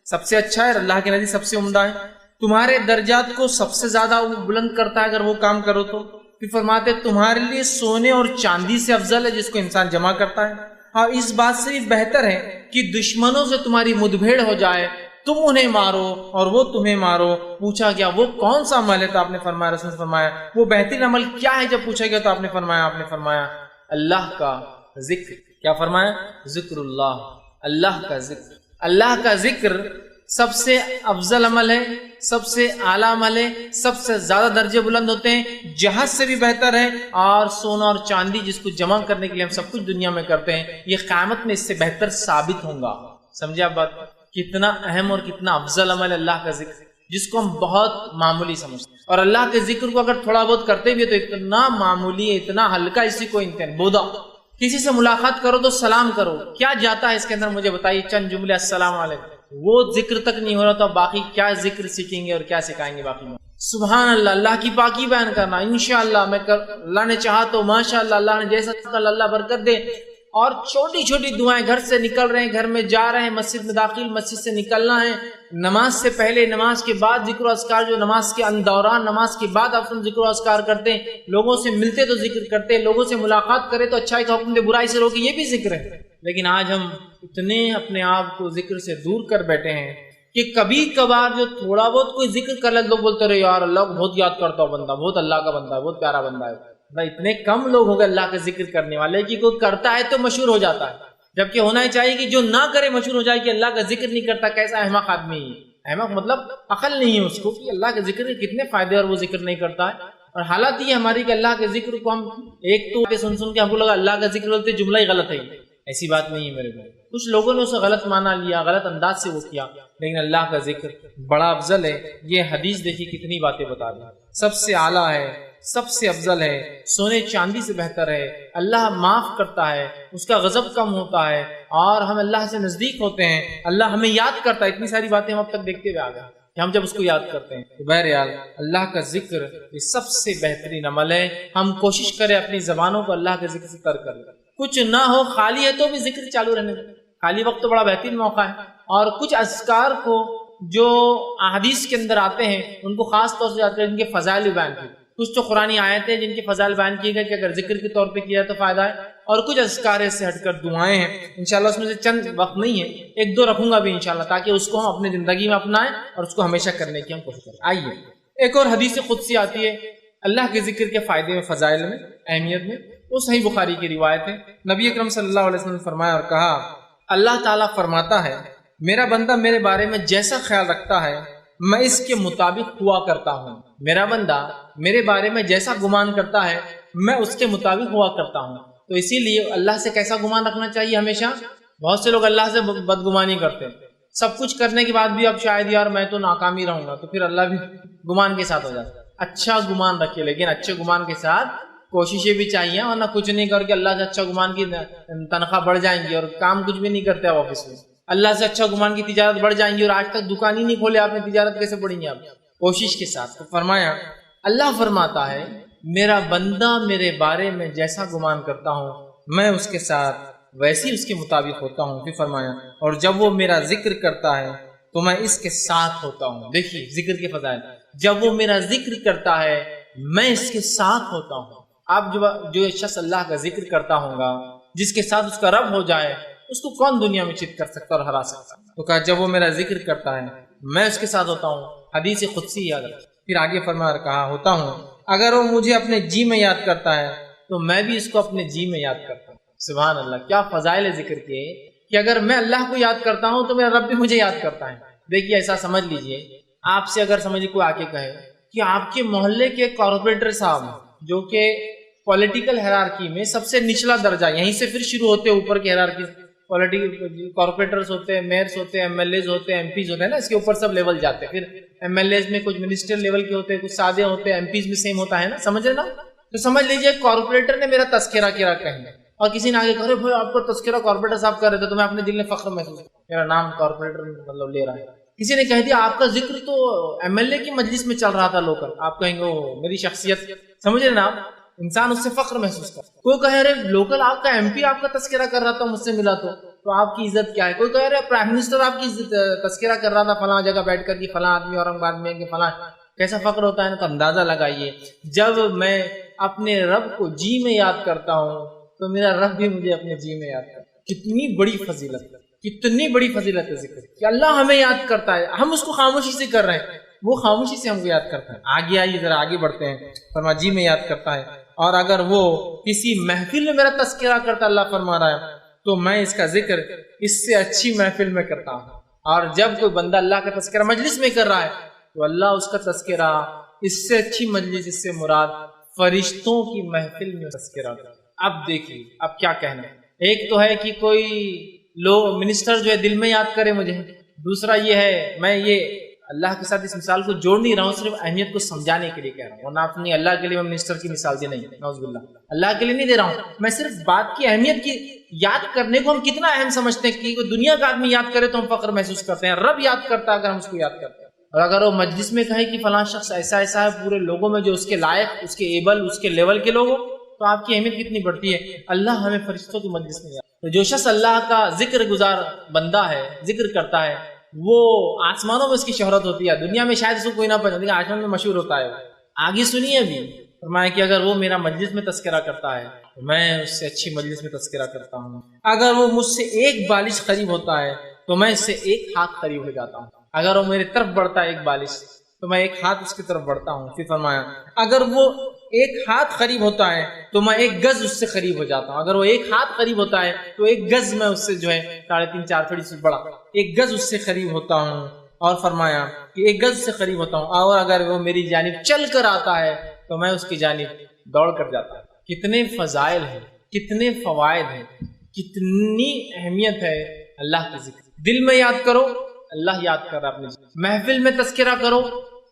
سب سے اچھا ہے، اللہ کے نزدیک سب سے عمدہ ہے، تمہارے درجات کو سب سے زیادہ وہ بلند کرتا ہے اگر وہ کام کرو تو۔ پھر فرماتے تمہارے لیے سونے اور چاندی سے افضل ہے جس کو انسان جمع کرتا ہے، اور اس بات سے بھی بہتر ہے کہ دشمنوں سے تمہاری مدبھیڑ ہو جائے، تم انہیں مارو اور وہ تمہیں مارو۔ پوچھا گیا وہ کون سا عمل ہے تو آپ نے فرمایا، رسول نے فرمایا وہ بہترین عمل کیا ہے؟ جب پوچھا گیا تو آپ نے فرمایا اللہ کا ذکر۔ کیا فرمایا؟ ذکر اللہ، اللہ کا ذکر۔ اللہ کا ذکر سب سے افضل عمل ہے، سب سے اعلیٰ عمل ہے، سب سے زیادہ درجے بلند ہوتے ہیں، جہاز سے بھی بہتر ہے، اور سونا اور چاندی جس کو جمع کرنے کے لیے ہم سب کچھ دنیا میں کرتے ہیں، یہ قیامت میں اس سے بہتر ثابت ہوں گا۔ سمجھے آپ بات؟ کتنا اہم اور کتنا افضل عمل ہے اللہ کا ذکر، جس کو ہم بہت معمولی سمجھتے ہیں، اور اللہ کے ذکر کو اگر تھوڑا بہت کرتے بھی تو اتنا معمولی ہے، اتنا ہلکا، اسی کو بودا۔ کسی سے ملاقات کرو تو سلام کرو، کیا جاتا ہے اس کے اندر مجھے بتائیے، چند جملے السلام علیکم، وہ ذکر تک نہیں ہو رہا تو باقی کیا ذکر سیکھیں گے اور کیا سکھائیں گے باقی میں؟ سبحان اللہ، اللہ کی پاکی بیان کرنا، انشاءاللہ میں اللہ نے چاہا تو ماشاءاللہ، اللہ نے جیسا اللہ برکت دے، اور چھوٹی چھوٹی دعائیں، گھر سے نکل رہے ہیں، گھر میں جا رہے ہیں، مسجد میں داخل، مسجد سے نکلنا ہے، نماز سے پہلے، نماز کے بعد ذکر و اذکار، جو نماز کے دوران، نماز کے بعد آپ ذکر و اذکار کرتے ہیں، لوگوں سے ملتے تو ذکر کرتے ہیں، لوگوں سے ملاقات کرے تو اچھائی کا حکم دے، برائی سے روکے، یہ بھی ذکر ہے۔ لیکن آج ہم اتنے اپنے آپ کو ذکر سے دور کر بیٹھے ہیں کہ کبھی کبھار جو تھوڑا بہت کوئی ذکر کر لے، لوگ بولتے رہے یار اللہ کو بہت یاد کرتا ہوں بندہ، بہت اللہ کا بندہ ہے، بہت پیارا بندہ ہے۔ اتنے کم لوگ ہو گئے اللہ کا ذکر کرنے والے کہ کوئی کرتا ہے تو مشہور ہو جاتا ہے، جبکہ ہونا ہی چاہیے کہ جو نہ کرے مشہور ہو جائے کہ اللہ کا ذکر نہیں کرتا، کیسا احمق آدمی ہے۔ احمق مطلب عقل نہیں ہے اس کو کہ اللہ کے ذکر کے کتنے فائدے اور وہ ذکر نہیں کرتا ہے۔ اور حالت یہ ہماری کہ اللہ کے ذکر کو ہم ایک تو سن کے ہم کو لگا اللہ کا ذکر بولتے جملہ ہی غلط ہے، ایسی بات نہیں ہے میرے بھائی، کچھ لوگوں نے اسے غلط مانا لیا، غلط انداز سے وہ کیا، لیکن اللہ کا ذکر بڑا افضل ہے۔ یہ حدیث دیکھیے کتنی باتیں بتا رہی، سب سے اعلیٰ ہے، سب سے افضل ہے، سونے چاندی سے بہتر ہے، اللہ معاف کرتا ہے، اس کا غضب کم ہوتا ہے، اور ہم اللہ سے نزدیک ہوتے ہیں، اللہ ہمیں یاد کرتا ہے۔ اتنی ساری باتیں ہم اب تک دیکھتے ہوئے آ گئے کہ ہم جب اس کو یاد کرتے ہیں تو بہرحال اللہ کا ذکر یہ سب سے بہترین عمل ہے۔ ہم کوشش کریں اپنی زبانوں کو اللہ کے ذکر سے تر کر لیں، کچھ نہ ہو، خالی ہے تو بھی ذکر چالو رہنے دیں، خالی وقت تو بڑا بہترین موقع ہے۔ اور کچھ اذکار کو جو احادیث کے اندر آتے ہیں ان کو خاص طور سے آتے ہیں، ان کے فضائل بیان کیے، کچھ تو قرآنی آیتیں ہیں جن کے فضائل بیان کیے گئے کہ اگر ذکر کے طور پہ کیا تو فائدہ ہے، اور کچھ اذکار سے ہٹ کر دعائیں ہیں، انشاءاللہ اس میں سے چند وقت نہیں ہے، ایک دو رکھوں گا بھی انشاءاللہ، تاکہ اس کو ہم اپنی زندگی میں اپنائیں اور اس کو ہمیشہ کرنے کی ہم کوشش کریں۔ آئیے ایک اور حدیث قدسی آتی ہے اللہ کے ذکر کے فائدے میں، فضائل میں، اہمیت میں، وہ صحیح بخاری کی روایت ہے۔ نبی اکرم صلی اللہ علیہ وسلم نے فرمایا اور کہا اللہ تعالیٰ فرماتا ہے میرا بندہ میرے بارے میں جیسا خیال رکھتا ہے میں اس کے مطابق ہوا کرتا ہوں، میرا بندہ میرے بارے میں جیسا گمان کرتا ہے میں اس کے مطابق ہوا کرتا ہوں۔ تو اسی لیے اللہ سے کیسا گمان رکھنا چاہیے ہمیشہ؟ بہت سے لوگ اللہ سے بدگمانی کرتے ہیں، سب کچھ کرنے کے بعد بھی اب شاید یار میں تو ناکام ہی رہوں گا، تو پھر اللہ بھی گمان کے ساتھ ہو جاتا ہے۔ اچھا گمان رکھیے، لیکن اچھے گمان کے ساتھ کوششیں بھی چاہیے، ورنہ کچھ نہیں کر کے اللہ سے اچھا گمان کی تنخواہ بڑھ جائیں گی اور کام کچھ بھی نہیں کرتے آپ آفس میں، اللہ سے اچھا گمان کی تجارت بڑھ جائیں گی اور آج تک دکان ہی نہیں کھولے آپ نے، تجارت کیسے بڑھیں گی آپ؟ کوشش کے ساتھ۔ تو فرمایا اللہ فرماتا ہے میرا بندہ میرے بارے میں جیسا گمان کرتا ہوں میں اس کے ساتھ ویسی اس کے مطابق ہوتا ہوں۔ پھر فرمایا اور جب وہ میرا ذکر کرتا ہے تو میں اس کے ساتھ ہوتا ہوں۔ دیکھیے ذکر کے فضائل، جب وہ میرا ذکر کرتا ہے میں اس کے ساتھ ہوتا ہوں۔ آپ جو شخص اللہ کا ذکر کرتا ہوگا، جس کے ساتھ اس کا رب ہو جائے، اس کو کون دنیا میں چت کر سکتا اور ہرا سکتا؟ تو کہا جب وہ میرا ذکر کرتا ہے میں اس کے ساتھ ہوتا ہوں۔ حدیث قدسی یاد رکھ۔ پھر آگے فرمایا اور کہا ہوتا ہوں اگر وہ مجھے اپنے جی میں یاد کرتا ہے تو میں بھی اس کو اپنے جی میں یاد کرتا ہوں۔ سبحان اللہ، کیا فضائل ذکر کے کہ اگر میں اللہ کو یاد کرتا ہوں تو میرا رب بھی مجھے یاد کرتا ہے۔ دیکھیے ایسا سمجھ لیجئے، آپ سے اگر سمجھے کوئی آ کے کہے کہ آپ کے محلے کے کارپوریٹر صاحب جو کہ پولیٹیکل ہیرارکی میں سب سے نچلا درجہ، یہیں سے پھر شروع ہوتے ہیں اوپر کی ہیرارکی، پولیٹیکل کارپوریٹرز ہوتے ہیں، میئرز ہوتے ہیں، ایم ایل ایز ہوتے ہیں، ایم پیز ہوتے ہیں نا، اس کے اوپر سب لیول جاتے ہیں، پھر MLAs میں کچھ منسٹر لیول کے ہوتے ہیں, کچھ سادے ہوتے ہیں, MPs میں سیم ہوتا ہے نا, سمجھ رہے نا. تو سمجھ لیجئے کارپوریٹر نے میرا تذکرہ کیا کہیں, اور کسی نے آگے کہا بھائی آپ کا تذکرہ کارپوریٹر صاحب کر رہے تھے, تو میں اپنے دل میں فخر محسوس, میرا نام کارپوریٹر مطلب لے رہا ہے. کسی نے کہہ دیا آپ کا ذکر تو MLA کی مجلس میں چل رہا تھا لوکل, آپ کہیں گے میری شخصیت, سمجھ رہے نا آپ, انسان اس سے فخر محسوس کرتا. کوئی کہے رہے لوکل آپ کا MP آپ کا تذکرہ کر رہا تھا مجھ سے ملا تو آپ کی عزت کیا ہے. کوئی کہہ رہے پرائم منسٹر آپ کی تذکرہ کر رہا تھا فلاں جگہ بیٹھ کر کہ فلاں آدمی اورنگ آباد میں کہ فلاں, کیسا فخر ہوتا ہے نا. تو اندازہ لگائیے جب میں اپنے رب کو جی میں یاد کرتا ہوں تو میرا رب بھی مجھے اپنے جی میں یاد کرتا ہے. کتنی بڑی فضیلت, کتنی بڑی فضیلت ہے ذکر کہ اللہ ہمیں یاد کرتا ہے, ہم اس کو خاموشی سے کر رہے ہیں, وہ خاموشی سے ہم کو یاد کرتا ہے. آگے آئیے ذرا آگے بڑھتے ہیں. فرما جی میں یاد کرتا ہے, اور اگر وہ کسی محفل میں میرا تذکرہ کرتا, اللہ فرما رہا ہے, تو میں اس کا ذکر اس سے اچھی محفل میں کرتا ہوں. اور جب کوئی بندہ اللہ کا تذکرہ مجلس میں کر رہا ہے تو اللہ اس کا تذکرہ اس سے اچھی مجلس, اس سے مراد فرشتوں کی محفل میں تذکرہ کرتا. اب دیکھیے اب کیا کہنا ہے. ایک تو ہے کہ کوئی لوگ منسٹر جو ہے دل میں یاد کرے مجھے, دوسرا یہ ہے میں یہ اللہ کے ساتھ اس مثال کو جوڑ نہیں رہا ہوں, صرف اہمیت کو سمجھانے کے لیے کہہ رہا ہوں, ورنہ اپنی اللہ کے لیے میں منسٹر کی مثال دی نہیں, نعوذ باللہ, اللہ کے لیے نہیں دے رہا ہوں. میں صرف بات کی اہمیت کی یاد کرنے کو ہم کتنا اہم سمجھتے ہیں کہ کوئی دنیا کا آدمی یاد کرے تو ہم فخر محسوس کرتے ہیں. رب یاد کرتا ہے اگر ہم اس کو یاد کرتے ہیں, اور اگر وہ مجلس میں کہے کہ فلاں شخص ایسا ایسا ہے پورے لوگوں میں جو اس کے لائق, اس کے ایبل, اس کے لیول کے لوگ ہو, تو آپ کی اہمیت کتنی بڑھتی ہے. اللہ ہمیں فرشتوں کی مجلس میں. تو جو شخص اللہ کا ذکر گزار بندہ ہے, ذکر کرتا ہے, وہ آسمانوں میں اس کی شہرت ہوتی ہے. دنیا میں شاید اس کو کوئی نہ پہچانے, لیکن آسمان میں مشہور ہوتا ہے. آگے سنیے ابھی فرمایا کہ اگر وہ میرا مجلس میں تذکرہ کرتا ہے تو میں اس سے اچھی مجلس میں تذکرہ کرتا ہوں. اگر وہ مجھ سے ایک بالش قریب ہوتا ہے تو میں اس سے ایک ہاتھ قریب ہو جاتا ہوں. اگر وہ میری طرف بڑھتا ہے ایک بالش تو میں ایک ہاتھ اس کی طرف بڑھتا ہوں. پھر فرمایا اگر وہ ایک ہاتھ قریب ہوتا ہے تو میں ایک گز اس سے قریب ہو جاتا ہوں. اگر وہ ایک ہاتھ قریب ہوتا ہے تو ایک گز میں اس سے جو ہے 3.5-4 فٹ سے بڑا ایک گز اس سے قریب ہوتا ہوں. اور فرمایا کہ ایک گز سے قریب ہوتا ہوں. اور اگر وہ میری جانب چل کر آتا ہے تو میں اس کی جانب دوڑ کر جاتا ہوں. کتنے فضائل ہیں, کتنے فوائد ہیں, کتنی اہمیت ہے اللہ کے ذکر. دل میں یاد کرو, اللہ یاد کر رہا ہے اپنے ذکر. محفل میں تذکرہ کرو,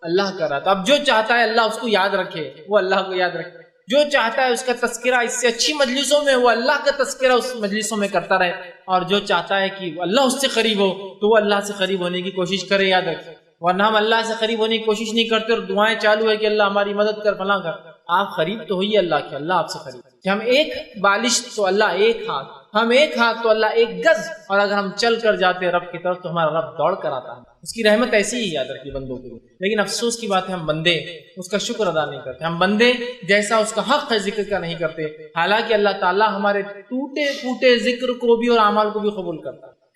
اللہ کر رہا تھا. اب جو چاہتا ہے اللہ اس کو یاد رکھے وہ اللہ کو یاد رکھے, جو چاہتا ہے اس کا تذکرہ اس سے اچھی مجلسوں میں وہ اللہ کا تذکرہ اس مجلسوں میں کرتا رہے, اور جو چاہتا ہے کہ اللہ اس سے قریب ہو تو وہ اللہ سے قریب ہونے کی کوشش کرے. یاد رکھے, ورنہ ہم اللہ سے قریب ہونے کی کوشش نہیں کرتے اور دعائیں چالو ہے کہ اللہ ہماری مدد کر, فلاں کر. آپ قریب تو ہوئیے اللہ کے, اللہ آپ سے قریب کہ ہم ایک بالش تو اللہ ایک ہاتھ, ہم ایک ہاتھ تو اللہ ایک گز, اور اگر ہم چل کر جاتے رب کی طرف تو ہمارا رب دوڑ کر آتا ہے. اس کی رحمت ایسی ہی یاد رکھی بندوں کے لیے. لیکن افسوس کی بات ہے ہم بندے اس کا شکر ادا نہیں کرتے. ہم بندے جیسا اس کا حق ہے ذکر کا نہیں کرتے, حالانکہ اللہ تعالیٰ ہمارے ٹوٹے پھوٹے ذکر کو بھی اور اعمال کو بھی قبول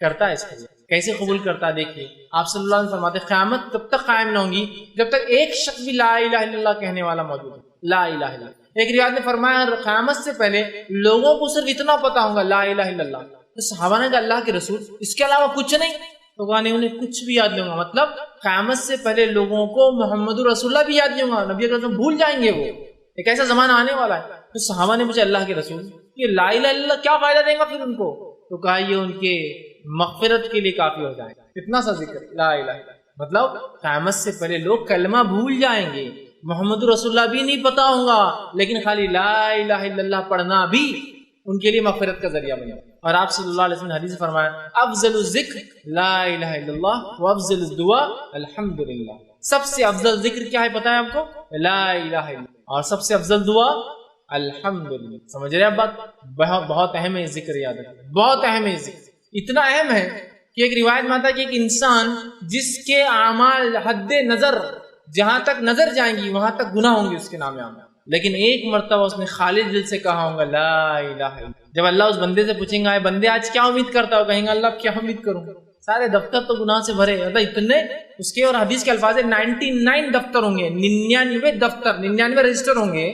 کرتا ہے. اس کو کیسے قبول کرتا ہے دیکھیے, آپ صلی اللہ علیہ وسلم فرماتے قیامت تب تک قائم نہ ہوگی جب تک ایک شخص بھی لا الہ الا اللہ کہنے والا موجود ہے. لا الہ الا اللہ. ایک روایت میں فرمایا قیامت سے پہلے لوگوں کو صرف اتنا پتا ہوگا لا الہ الا اللہ. تو صحابہ نے کہا اللہ کے رسول اس کے علاوہ کچھ نہیں؟ تو کہا نہیں, انہیں کچھ بھی یاد نہیں ہوگا. مطلب قیامت سے پہلے لوگوں کو محمد رسول اللہ بھی یاد نہیں ہوگا, نبی اکرم بھول جائیں گے. وہ ایک ایسا زمانہ آنے والا ہے. تو صحابہ نے پوچھا اللہ کے رسول یہ لا الہ الا اللہ کیا فائدہ دے گا پھر ان کو؟ تو کہا یہ ان کے مغفرت کے لیے کافی ہو جائے گا. کتنا سا ذکر لا الہ الا اللہ. مطلب قیامت سے پہلے لوگ کلمہ بھول جائیں گے, محمد رسول اللہ بھی نہیں پتا ہوگا, لیکن خالی لا الہ الا اللہ پڑھنا بھی ان کے لیے مغفرت کا ذریعہ بنے. اور آپ صلی اللہ علیہ وسلم نے حدیث میں فرمایا افضل الذکر لا الہ الا اللہ وافضل الدعاء الحمدللہ. سب سے افضل ذکر کیا ہے پتہ ہے آپ کو؟ لا الہ الا اللہ. اور سب سے افضل دعا الحمدللہ. سمجھ رہے ہیں آپ بات؟ بہت اہم ہے ذکر, یاد رکھیں بہت اہم ہے ذکر. اتنا اہم ہے کہ ایک روایت میں آتا ہے کہ ایک انسان جس کے اعمال حد نظر جہاں تک نظر جائیں گی وہاں تک گناہ ہوں گے اس کے نام اعمال, لیکن ایک مرتبہ اس نے خالص دل سے کہا ہوگا لا الہ الا اللہ. جب اللہ اس بندے سے پوچھیں گا بندے آج کیا امید کرتا ہو, کہیں گا اللہ کیا امید کروں, سارے دفتر تو گناہ سے بھرے. اتنے اس کے اور حدیث کے الفاظ 99 دفتر ہوں گے, 99 دفتر, 99 رجسٹر ہوں گے.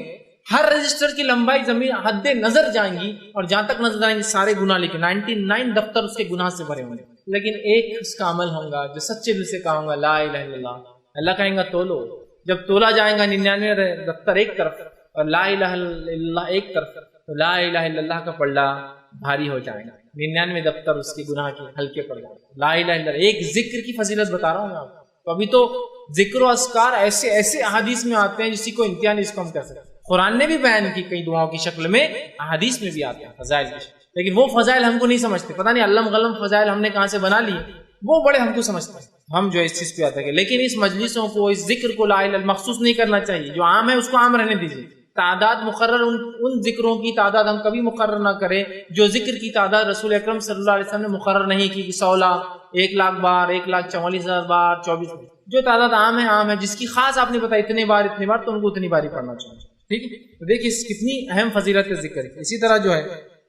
ہر رجسٹر کی لمبائی زمین حد نظر جائیں گی اور جہاں تک نظر آئیں گے سارے گناہ لکھے, 99 دفتر اس کے گناہ سے بھرے ہوں گے. لیکن ایک اس کا عمل ہوگا جو سچے دل سے کہوں گا لا الہ الا اللہ. اللہ کہیں گا تولو. جب تولا جائے گا 99 دفتر ایک طرف اور لا الہ الا اللہ ایک طرف, تو لا الہ الا اللہ کا پلڑا بھاری ہو جائے گا, 99 دفتر اس کے گناہ کے ہلکے پڑ جائیں گے. لا الہ الا اللہ ایک ذکر کی فضیلت بتا رہا ہوں میں آپ کو. تو ابھی تو ذکر و اذکار ایسے ایسے احادیث میں آتے ہیں جسی کو انتہا نہیں اس کو ہم کر سکتے. قرآن نے بھی بیان کی کئی دعاؤں کی شکل میں، احادیث میں بھی آتے ہیں فضائل کی، لیکن وہ فضائل ہم کو نہیں سمجھتے. پتہ نہیں علم غلم فضائل ہم نے کہاں سے بنا لیے، وہ بڑے ہم کو سمجھتے ہیں. ہم جو اس چیز پہ آتے ہیں، لیکن اس مجلسوں کو، اس ذکر کو لا الہ الا مخصوص نہیں کرنا چاہیے. جو عام ہے اس کو عام رہنے دیجیے. تعداد مقرر ان ذکروں کی تعداد ہم کبھی مقرر نہ کریں جو ذکر کی تعداد رسول اکرم صلی اللہ علیہ وسلم نے مقرر نہیں کی کہ 100 لاکھ، 1 لاکھ بار، 1,44,000 بار، 24. جو تعداد عام ہے، جس کی خاص آپ نے بتایا اتنے بار تو ان کو اتنی بار ہی پڑھنا چاہیے. ٹھیک ہے، تو دیکھیے کتنی اہم فضیلت ہے ذکر. اسی طرح جو ہے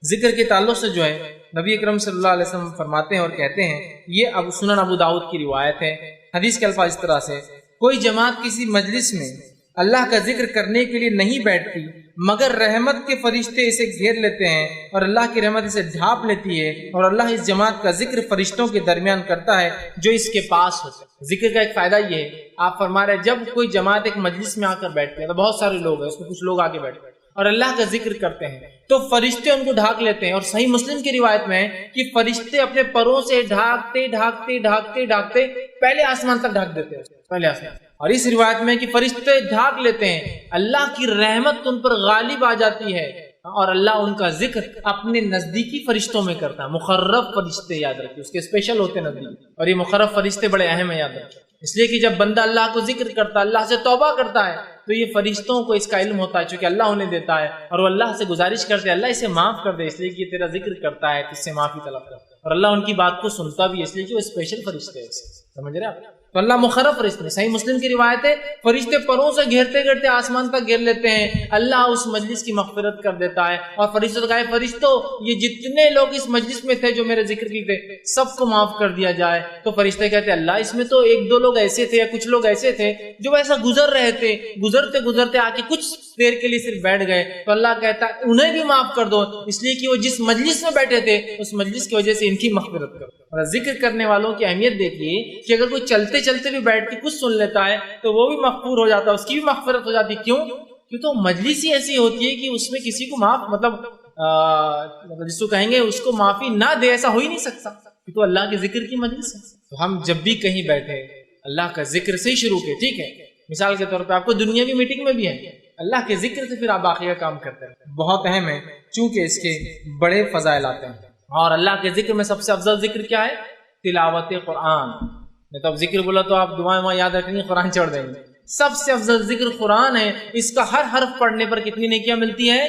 ذکر کے تعلق سے جو ہے نبی اکرم صلی اللہ علیہ وسلم فرماتے ہیں اور کہتے ہیں، یہ سنن ابو داؤد کی روایت ہے. حدیث کے الفاظ اس طرح سے: کوئی جماعت کسی مجلس میں اللہ کا ذکر کرنے کے لیے نہیں بیٹھتی مگر رحمت کے فرشتے اسے گھیر لیتے ہیں اور اللہ کی رحمت اسے ڈھانپ لیتی ہے، اور اللہ اس جماعت کا ذکر فرشتوں کے درمیان کرتا ہے جو اس کے پاس ہوتے ہیں. ذکر کا ایک فائدہ یہ ہے، آپ فرما رہے ہیں جب کوئی جماعت ایک مجلس میں آ کر بیٹھتے ہیں تو بہت سارے لوگ ہیں، اس میں کچھ لوگ آ کے بیٹھتے ہیں اور اللہ کا ذکر کرتے ہیں تو فرشتے ان کو ڈھانک لیتے ہیں. اور صحیح مسلم کی روایت میں ہے کہ فرشتے اپنے پروں سے ڈھانکتے ڈھانکتے ڈھانکتے ڈھانکتے پہلے آسمان تک ڈھانک دیتے ہیں، پہلے آسمان. اور اس روایت میں کہ فرشتے ڈھانک لیتے ہیں، اللہ کی رحمت ان پر غالب آ جاتی ہے اور اللہ ان کا ذکر اپنے نزدیکی فرشتوں میں کرتا ہے. مقرب فرشتے یاد رکھیے، اس کے اسپیشل ہوتے ہیں نزدیک، اور یہ مقرب فرشتے بڑے اہم ہیں یاد رکھیے. اس لیے کہ جب بندہ اللہ کو ذکر کرتا ہے، اللہ سے توبہ کرتا ہے، تو یہ فرشتوں کو اس کا علم ہوتا ہے چونکہ اللہ انہیں دیتا ہے، اور وہ اللہ سے گزارش کرتے ہیں اللہ اسے معاف کر دے، اس لیے کہ یہ تیرا ذکر کرتا ہے تو اس سے معافی طلب کرتا ہے، اور اللہ ان کی بات کو سنتا بھی ہے اس لیے کہ وہ اسپیشل فرشتے ہیں. سمجھ رہے آپ؟ تو اللہ مخرب فرشتے. صحیح مسلم کی روایت ہے فرشتے پروں سے گھیرتے گھیرتے آسمان تک گھیر لیتے ہیں، اللہ اس مجلس کی مغفرت کر دیتا ہے. اور فرشتوں سے کہا ہے فرشتوں یہ جتنے لوگ اس مجلس میں تھے جو میرے ذکر کی تھے سب کو معاف کر دیا جائے. تو فرشتے کہتے ہیں اللہ اس میں تو 1-2 لوگ ایسے تھے یا کچھ لوگ ایسے تھے جو ایسا گزر رہے تھے، گزرتے گزرتے آ کے کچھ دیر کے لیے صرف بیٹھ گئے، تو اللہ کہتا ہے انہیں بھی معاف کر دو اس لیے کہ وہ جس مجلس میں بیٹھے تھے اس مجلس کی وجہ سے ان کی مغفرت کرو. اور ذکر کرنے والوں کی اہمیت دیکھیے کہ اگر کوئی چلتے چلتے بھی بیٹھ کے کچھ سن لیتا ہے تو وہ بھی مغفور ہو جاتا ہے، اس کی بھی مغفرت ہو جاتی ہے. کیوں؟ کیوں تو مجلس ہی ایسی ہوتی ہے کہ اس میں کسی کو معاف مطلب جس کو کہیں گے اس کو معافی نہ دے، ایسا ہو ہی نہیں سکتا، تو اللہ کے ذکر کی مجلس ہے. تو ہم جب بھی کہیں بیٹھے اللہ کا ذکر سے ہی شروع کے، ٹھیک ہے، مثال کے طور پہ آپ کو دنیاوی میٹنگ میں بھی ہے اللہ کے ذکر سے پھر آپ باقی کا کام کرتے ہیں. بہت اہم ہے چونکہ اس کے بڑے فضائل آتے ہیں. اور اللہ کے ذکر میں سب سے افضل ذکر کیا ہے؟ تلاوت قرآن. نہیں تو اب ذکر بولا تو آپ دعائیں یاد رکھیں گے، قرآن چڑھ دیں گے. سب سے افضل ذکر قرآن ہے. اس کا ہر حرف پڑھنے پر کتنی نیکیاں ملتی ہیں؟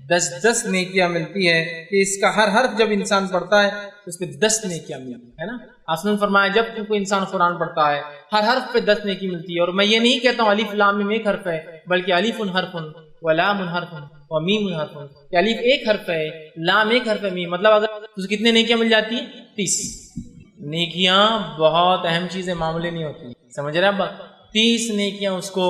10 نیکیاں ملتی ہے. کہ اس کا ہر حرف جب انسان پڑھتا ہے تو اس پہ 10 نیکیاں ملتی ہے نا. آپ نے فرمایا جب کوئی انسان قرآن پڑھتا ہے ہر حرف پہ 10 نیکی ملتی ہے. اور میں یہ نہیں کہتا ہوں الف لام میم ایک حرف ہے، بلکہ الف حرف ولام حرف ومیم حرف. کہ الف ایک حرف ہے، لام ایک حرف ہے، میم مطلب اگر تو کتنے نیکیاں مل جاتی ہیں؟ 30 نیکیاں. بہت اہم چیزیں معاملے نہیں ہوتی، سمجھ رہے آپ؟ 30 نیکیاں اس کو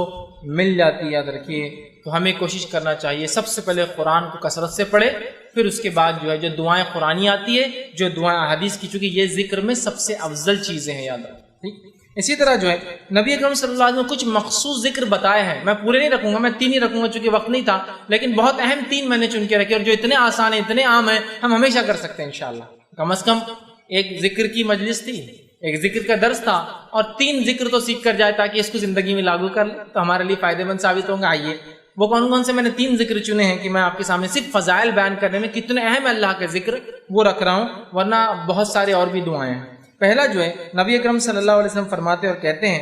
مل جاتی ہے. یاد رکھیے. تو ہمیں کوشش کرنا چاہیے سب سے پہلے قرآن کو کثرت سے پڑھے، پھر اس کے بعد جو ہے جو دعائیں قرآنی آتی ہے، جو دعائیں حدیث کی، چونکہ یہ ذکر میں سب سے افضل چیزیں ہیں. یاد رکھیں. اسی طرح جو ہے نبی اکرم صلی اللہ علیہ وسلم نے کچھ مخصوص ذکر بتائے ہیں. میں پورے نہیں رکھوں گا، میں 3 ہی رکھوں گا چونکہ وقت نہیں تھا، لیکن بہت اہم 3 میں نے چن کے رکھے اور جو اتنے آسان ہیں، اتنے عام ہیں، ہم ہمیشہ کر سکتے ہیں انشاءاللہ. کم از کم ایک ذکر کی مجلس تھی، ایک ذکر کا درس تھا، اور 3 ذکر تو سیکھ کر جائے تاکہ اس کو زندگی میں لاگو کر لیں تو ہمارے لیے فائدہ مند ثابت ہوں گا. آئیے وہ کون سے میں نے 3 ذکر چنے ہیں کہ میں آپ کے سامنے صرف فضائل بیان کرنے میں کتنے اہم اللہ کے ذکر وہ رکھ رہا ہوں، ورنہ بہت سارے اور بھی دعائیں ہیں. پہلا جو ہے نبی اکرم صلی اللہ علیہ وسلم فرماتے اور کہتے ہیں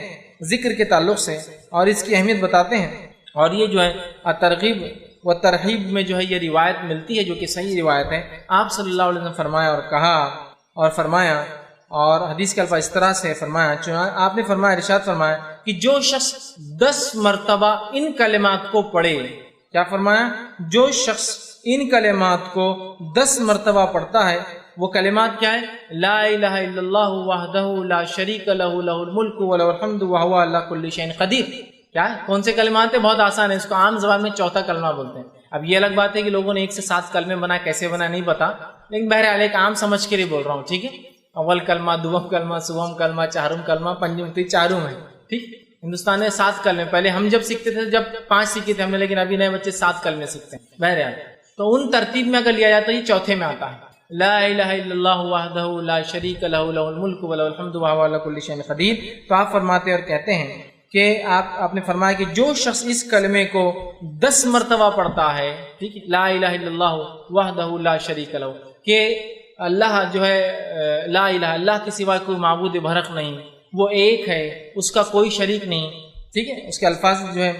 ذکر کے تعلق سے اور اس کی اہمیت بتاتے ہیں، اور یہ جو ہے ترغیب و ترہیب میں جو ہے یہ روایت ملتی ہے جو کہ صحیح روایت ہے. آپ صلی اللہ علیہ وسلم فرمایا اور کہا اور فرمایا، اور حدیث کے الفاظ اس طرح سے فرمایا، آپ نے فرمایا، ارشاد فرمایا کہ جو شخص 10 مرتبہ ان کلمات کو پڑھے، کیا فرمایا؟ جو شخص ان کلمات کو 10 مرتبہ پڑھتا ہے، وہ کلمات کیا ہے؟ لا الہ الا اللہ وحدہ لا شریک لہ لہ الملک ولہ الحمد وہو علی کل شیء قدیر. کیا ہے؟ کون سے کلمات ہیں؟ بہت آسان ہے، اس کو عام زبان میں چوتھا کلمہ بولتے ہیں. اب یہ الگ بات ہے کہ لوگوں نے 1 سے 7 کلمے بنائے، کیسے بنا نہیں پتا، لیکن بہرحال ایک عام سمجھ کے لیے بول رہا ہوں. ٹھیک ہے، اول کلمہ، دوم کلمہ، سوم کلمہ، چہارم کلمہ، پنجم تی، چاروں ہے. ٹھیک، ہندوستان میں 7 کلمے. پہلے ہم جب سیکھتے تھے جب 5 سیکھے تھے ہم نے، لیکن ابھی نئے بچے 7 کلمے سیکھتے ہیں. بہرحال تو ان ترتیب میں اگر لیا جائے تو یہ چوتھے میں آتا ہے. لا الہ الا اللہ وحدہ لا شریک لہ لہ الملک و لہ الحمد وہو علی کل شیء قدیر. تو آپ فرماتے اور کہتے ہیں کہ آپ نے فرمایا کہ جو شخص اس کلمے کو 10 مرتبہ پڑھتا ہے، ٹھیک ہے، لا الہ الا اللہ وحدہ لا شریک لہ، کہ اللہ جو ہے لا الہ، اللہ کے سوا کوئی معبود برحق نہیں، وہ ایک ہے، اس کا کوئی شریک نہیں، ٹھیک ہے. اس کے الفاظ جو ہے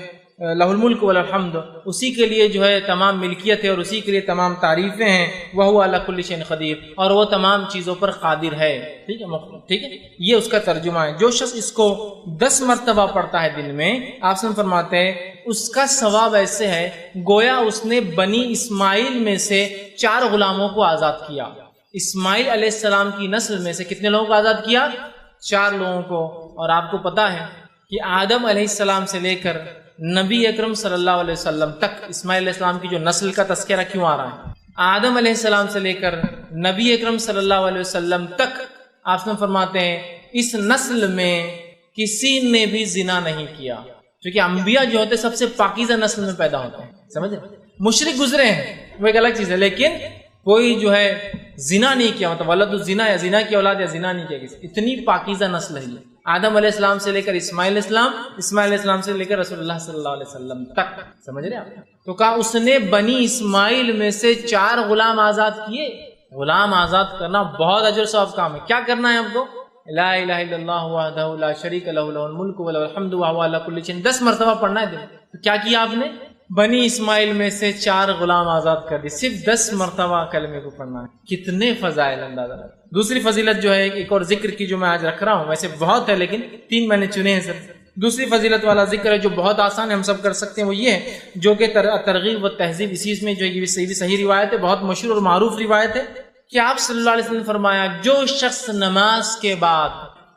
لہ الملک و لہ الحمد، اسی کے لیے جو ہے تمام ملکیت ہے اور اسی کے لیے تمام تعریفیں ہیں، وہو علی کل شیء قدیر، اور وہ تمام چیزوں پر قادر ہے. ٹھیک ہے، ٹھیک ہے، یہ اس کا ترجمہ ہے. جو شخص اس کو 10 مرتبہ پڑھتا ہے دن میں، آپ سے فرماتے ہیں اس کا ثواب ایسے ہے گویا اس نے بنی اسماعیل میں سے 4 غلاموں کو آزاد کیا. اسماعیل علیہ السلام کی نسل میں سے کتنے لوگوں کو آزاد کیا؟ 4 لوگوں کو. اور آپ کو پتا ہے کہ آدم علیہ السلام سے لے کر نبی اکرم صلی اللہ علیہ وسلم تک اسماعیل علیہ السلام کی جو نسل کا تذکرہ کیوں آ رہا ہے؟ آدم علیہ السلام سے لے کر نبی اکرم صلی اللہ علیہ وسلم تک آپ نے فرماتے ہیں اس نسل میں کسی نے بھی زنا نہیں کیا، کیونکہ انبیاء جو ہوتے سب سے پاکیزہ نسل میں پیدا ہوتے ہیں. سمجھے؟ مشرک گزرے ہیں وہ ایک الگ چیز ہے، لیکن کوئی جو ہے زنا نہیں کیا، مطلب ولد الزنا یا زنا کی اولاد یا زنا نہیں کیا کسی، اتنی پاکیزہ نسل ہے. آدم علیہ السلام سے لے کر اسماعیل علیہ السلام، اسماعیل علیہ السلام سے لے کر رسول اللہ صلی اللہ علیہ وسلم تک. سمجھ رہے آپ؟ تو کہا اس نے بنی اسماعیل میں سے 4 غلام آزاد کیے. غلام آزاد کرنا بہت اجر ثواب کام ہے. کیا کرنا ہے ہم کو؟ لا الہ الا اللہ وحدہ لا شریک لہ لہ الملک و لہ الحمد وہو علی کل شیء، 10 مرتبہ پڑھنا ہے دن. تو کیا کیا آپ نے؟ بنی اسماعیل میں سے 4 غلام آزاد کر دی. صرف 10 مرتبہ کلمے کو پڑھنا ہے. کتنے فضائل اندازہ ہے. دوسری فضیلت جو ہے ایک اور ذکر کی جو میں آج رکھ رہا ہوں، ویسے بہت ہے لیکن 3 میں نے چنے ہیں صرف. دوسری فضیلت والا ذکر ہے جو بہت آسان ہے، ہم سب کر سکتے ہیں، وہ یہ ہے جو کہ ترغیب و تہذیب، اسی میں جو یہ صحیح روایت ہے، بہت مشہور اور معروف روایت ہے کہ آپ صلی اللہ علیہ وسلم نے فرمایا جو شخص نماز کے بعد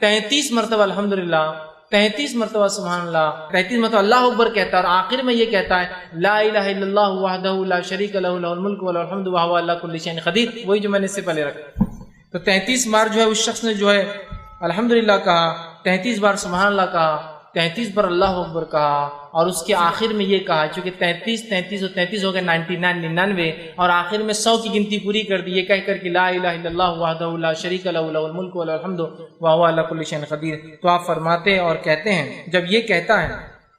33 مرتبہ الحمدللہ، 33 مرتبہ سبحان اللہ، 33 مرتبہ اللہ اکبر کہتا ہے اور آخر میں یہ کہتا ہے لا الہ الا اللہ وحدہ لا شریک لہ لہ الملک و لہ الحمد وہو علی کل شیء قدیر، وہی جو میں نے اس سے پہلے رکھا. تو 33 بار جو ہے اس شخص نے جو ہے الحمدللہ کہا، 33 بار سبحان اللہ کہا، 33 بار اللہ اکبر کہا، اور اس کے آخر میں یہ کہا، چونکہ 33 اور 33 ہو گئے 99 اور آخر میں 100 کی گنتی پوری کر دی، یہ کہہ کر کہ لا الہ الا اللہ وحدہ لا شریک لہ لہ الملک و لہ الحمد وہو علی کل شیء قدیر. تو آپ فرماتے اور کہتے ہیں جب یہ کہتا ہے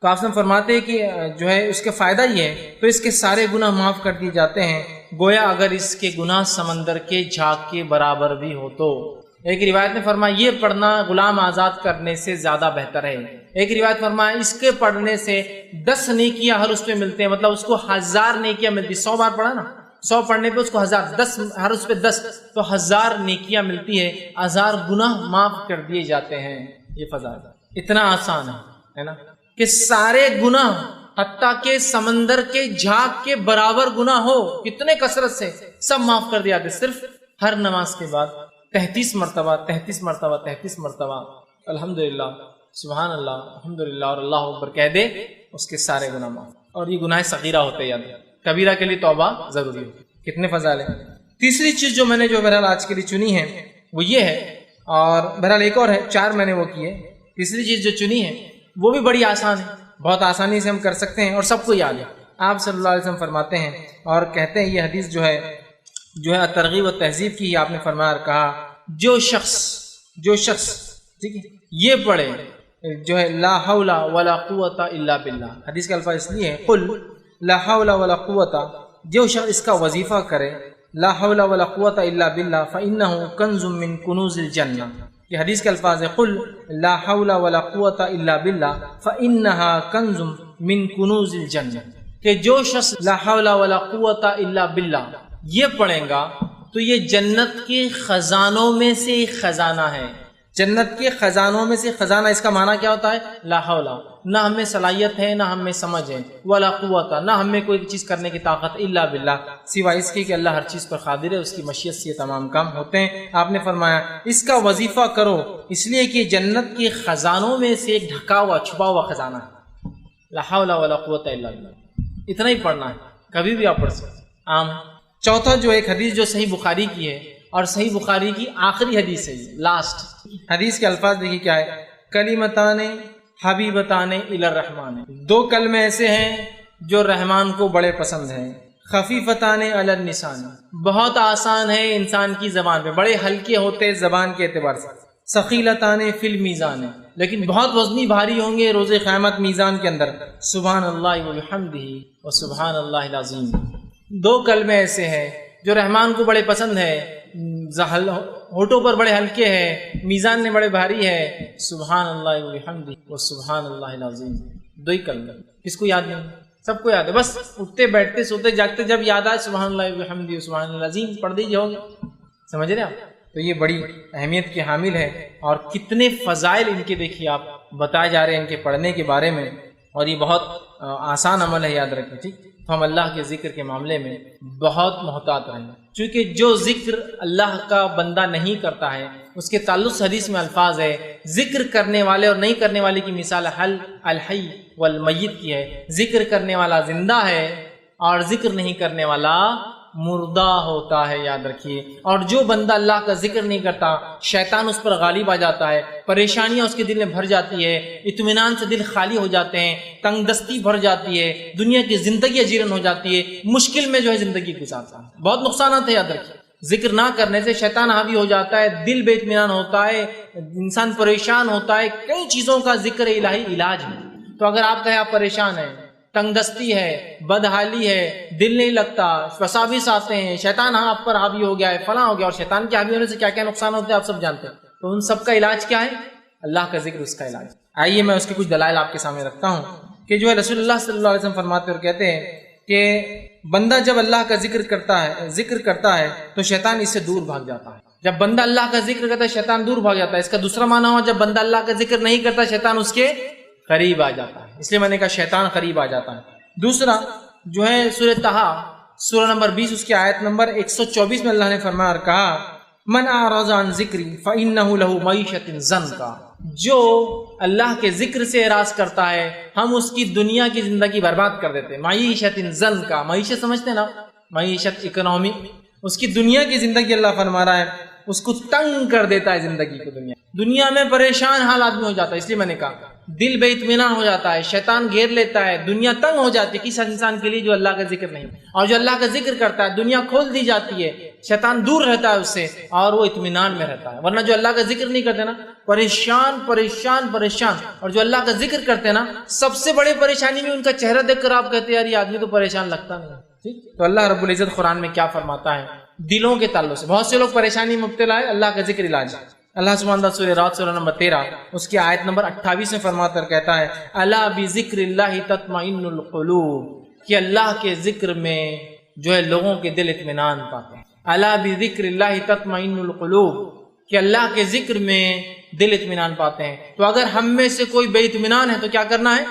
تو آپ سے فرماتے ہیں کہ جو ہے اس کے فائدہ یہ ہے تو اس کے سارے گناہ معاف کر دیے جاتے ہیں، گویا اگر اس کے گناہ سمندر کے جھاگ کے برابر بھی ہو تو. ایک روایت نے فرمایا یہ پڑھنا غلام آزاد کرنے سے زیادہ بہتر ہے. ایک روایت فرمایا اس کے پڑھنے سے 10 نیکیاں ہر اس پہ ملتے ہیں، مطلب اس کو 1000 نیکیاں ملتی. 100 بار پڑھا نا، 100 پڑھنے پہ اس کو 1000، 10 ہر اس پہ 10 تو 1000 نیکیاں ملتی ہے، 1000 گناہ معاف کر دیے جاتے ہیں. یہ فضائل اتنا آسان ہے نا کہ سارے گناہ حتیٰ کہ سمندر کے جھاگ کے برابر گناہ ہو کتنے کثرت سے سب معاف کر دیا جاتے. صرف ہر نماز کے بعد 33 مرتبہ 33 مرتبہ 33 مرتبہ الحمدللہ سبحان اللہ الحمدللہ اور اللہ اکبر کہہ دے، اس کے سارے گناہ معاف. اور یہ گناہ صغیرہ ہوتے ہیں، یاد کبیرہ کے لیے توبہ ضروری ہے. کتنے فضائل ہیں. تیسری چیز جو میں نے جو بہرحال آج کے لیے چنی ہے وہ یہ ہے، اور بہرحال ایک اور ہے، 4 میں نے وہ کیے. تیسری چیز جو چنی ہے وہ بھی بڑی آسان ہے، بہت آسانی سے ہم کر سکتے ہیں اور سب کو یاد ہے. آپ صلی اللہ علیہ وسلم فرماتے ہیں اور کہتے ہیں، یہ حدیث جو ہے ترغیب و تہذیب کی، آپ نے فرمایا اور کہا جو شخص ٹھیک ہے یہ پڑھے جو ہے لا حول ولا قوت الا باللہ. حدیث کا الفاظ اس لیے ہے قل لا حول ولا قوت، جو شخص اس کا وظیفہ کرے لا حول ولا قوت الا باللہ فانہ کنز من کنوز الجنہ. یہ حدیث کے الفاظ ہے قل لا حول ولا قوت الا باللہ فانہا کنز من کنوز الجنہ، کہ جو شخص لا حول ولا قوت الا باللہ یہ پڑھیں گا تو یہ جنت کے خزانوں میں سے ایک خزانہ ہے. جنت کے خزانوں میں سے خزانہ، اس کا معنی کیا ہوتا ہے؟ لا حول، نہ ہمیں صلاحیت ہے نہ ہمیں سمجھ ہے، ولا قوت، نہ ہمیں کوئی چیز کرنے کی طاقت، الا باللہ، سوائے اس کے کہ اللہ ہر چیز پر قادر ہے، اس کی مشیت سے یہ تمام کام ہوتے ہیں. آپ نے فرمایا اس کا وظیفہ کرو اس لیے کہ جنت کے خزانوں میں سے ایک ڈھکا ہوا چھپا ہوا خزانہ ہے. لا حول ولا قوت الا باللہ، اتنا ہی پڑھنا ہے، کبھی بھی آپ پڑھ سکتے عام. چوتھا جو ایک حدیث جو صحیح بخاری کی ہے اور صحیح بخاری کی آخری حدیث ہے، لاسٹ حدیث کے الفاظ دیکھیے کیا ہے، کلمتان حبیبتان الی الرحمن، 2 کلمے ایسے ہیں جو رحمان کو بڑے پسند ہیں، خفیفتان علی اللسان، بہت آسان ہے انسان کی زبان پہ، بڑے ہلکے ہوتے زبان کے اعتبار سے، ثقیلتان فی المیزان، لیکن بہت وزنی بھاری ہوں گے روز قیامت میزان کے اندر، سبحان اللہ وبحمدہ و سبحان اللہ العظیم۔ دو کلمے ایسے ہیں جو رحمان کو بڑے پسند ہے، ہونٹوں پر بڑے ہلکے ہیں، میزان میں بڑے بھاری ہے، سبحان اللہ وبحمدہ و سبحان اللہ العظیم۔ دو ہی کلمے، کس کو یاد نہیں؟ سب کو یاد ہے، بس اٹھتے بیٹھتے سوتے جاگتے جب یاد آئے سبحان اللہ وبحمدہ و سبحان اللہ العظیم پڑھ دیجیے، ہو گیا۔ سمجھ رہے آپ؟ تو یہ بڑی اہمیت کی حامل ہے، اور کتنے فضائل ان کے دیکھیے آپ بتائے جا رہے ہیں ان کے پڑھنے کے بارے میں، اور یہ بہت آسان عمل ہے، یاد رکھیں، ٹھیک؟ تو ہم اللہ کے ذکر کے معاملے میں بہت محتاط رہیں، چونکہ جو ذکر اللہ کا بندہ نہیں کرتا ہے اس کے تعلق سے حدیث میں الفاظ ہے، ذکر کرنے والے اور نہیں کرنے والے کی مثال الحی والمیت کی ہے۔ ذکر کرنے والا زندہ ہے اور ذکر نہیں کرنے والا مردہ ہوتا ہے، یاد رکھیے۔ اور جو بندہ اللہ کا ذکر نہیں کرتا، شیطان اس پر غالب آ جاتا ہے، پریشانیاں اس کے دل میں بھر جاتی ہے، اطمینان سے دل خالی ہو جاتے ہیں، تنگ دستی بھر جاتی ہے، دنیا کی زندگی اجیرن ہو جاتی ہے، مشکل میں جو ہے زندگی گزارتا ہے۔ بہت نقصانات ہیں، یاد رکھیے۔ ذکر نہ کرنے سے شیطان حاوی ہو جاتا ہے، دل بے اطمینان ہوتا ہے، انسان پریشان ہوتا ہے۔ کئی چیزوں کا ذکر الہی علاج ہے۔ تو اگر آپ کہیں آپ پریشان ہیں، تنگ دستی ہے، بدحالی ہے، دل نہیں لگتا، وساوس آتے ہیں، شیطان آپ پر حاوی ہو گیا ہے، فلاں ہو گیا، اور شیطان کے حاوی ہونے سے کیا کیا نقصان ہوتے ہیں آپ سب جانتے ہیں، تو ان سب کا علاج کیا ہے؟ اللہ کا ذکر، اس کا علاج۔ آئیے میں اس کے کچھ دلائل آپ کے سامنے رکھتا ہوں کہ جو ہے رسول اللہ صلی اللہ علیہ وسلم فرماتے اور کہتے ہیں کہ بندہ جب اللہ کا ذکر کرتا ہے تو شیطان اس سے دور بھاگ جاتا ہے۔ جب بندہ اللہ کا ذکر کرتا ہے شیطان دور بھاگ جاتا ہے۔ اس کا دوسرا معنی ہوا جب بندہ اللہ کا ذکر نہیں کرتا شیطان اس کے قریب آ جاتا ہے، اس لیے میں نے کہا شیطان قریب آ جاتا ہے۔ دوسرا جو ہے سورہ طٰہٰ سورہ نمبر 20 اس کی آیت نمبر 124 میں اللہ نے فرمایا اور کہا من اعرض عن ذکری فإنہ لہ معیشۃ ضنکا، جو اللہ کے ذکر سے اعراض کرتا ہے ہم اس کی دنیا کی زندگی برباد کر دیتے ہیں۔ معیشۃ ضنکا، معیشت سمجھتے ہیں نا، معیشت اکنامی، اس کی دنیا کی زندگی اللہ فرما رہا ہے اس کو تنگ کر دیتا ہے، زندگی کو دنیا میں پریشان حال آدمی ہو جاتا ہے۔ اس لیے میں نے کہا دل بے اطمینان ہو جاتا ہے، شیطان گھیر لیتا ہے، دنیا تنگ ہو جاتی ہے کس انسان کے لیے جو اللہ کا ذکر نہیں، اور جو اللہ کا ذکر کرتا ہے دنیا کھول دی جاتی ہے، شیطان دور رہتا ہے اس سے اور وہ اطمینان میں رہتا ہے۔ ورنہ جو اللہ کا ذکر نہیں کرتے نا پریشان پریشان پریشان، اور جو اللہ کا ذکر کرتے نا سب سے بڑی پریشانی میں ان کا چہرہ دیکھ کر آپ کہتے ہیں یار یہ آدمی تو پریشان لگتا نہیں۔ ٹھیک، تو اللہ رب العزت قرآن میں کیا فرماتا ہے دلوں کے تعلق سے؟ بہت سے لوگ پریشانی میں مبتلا ہے، اللہ کا ذکر علاج۔ اللہ سبحانہ وتعالیٰ سورہ رات سورہ نمبر 13 اس کی آیت نمبر 28 میں فرماتا ہے کہتا ہے الا بذکر اللہ تطمئن القلوب، کہ اللہ کے ذکر میں جو ہے لوگوں کے دل اطمینان پاتے ہیں۔ الا بذکر اللہ تطمئن القلوب، کہ اللہ کے ذکر میں دل اطمینان پاتے ہیں۔ تو اگر ہم میں سے کوئی بے اطمینان ہے تو کیا کرنا ہے؟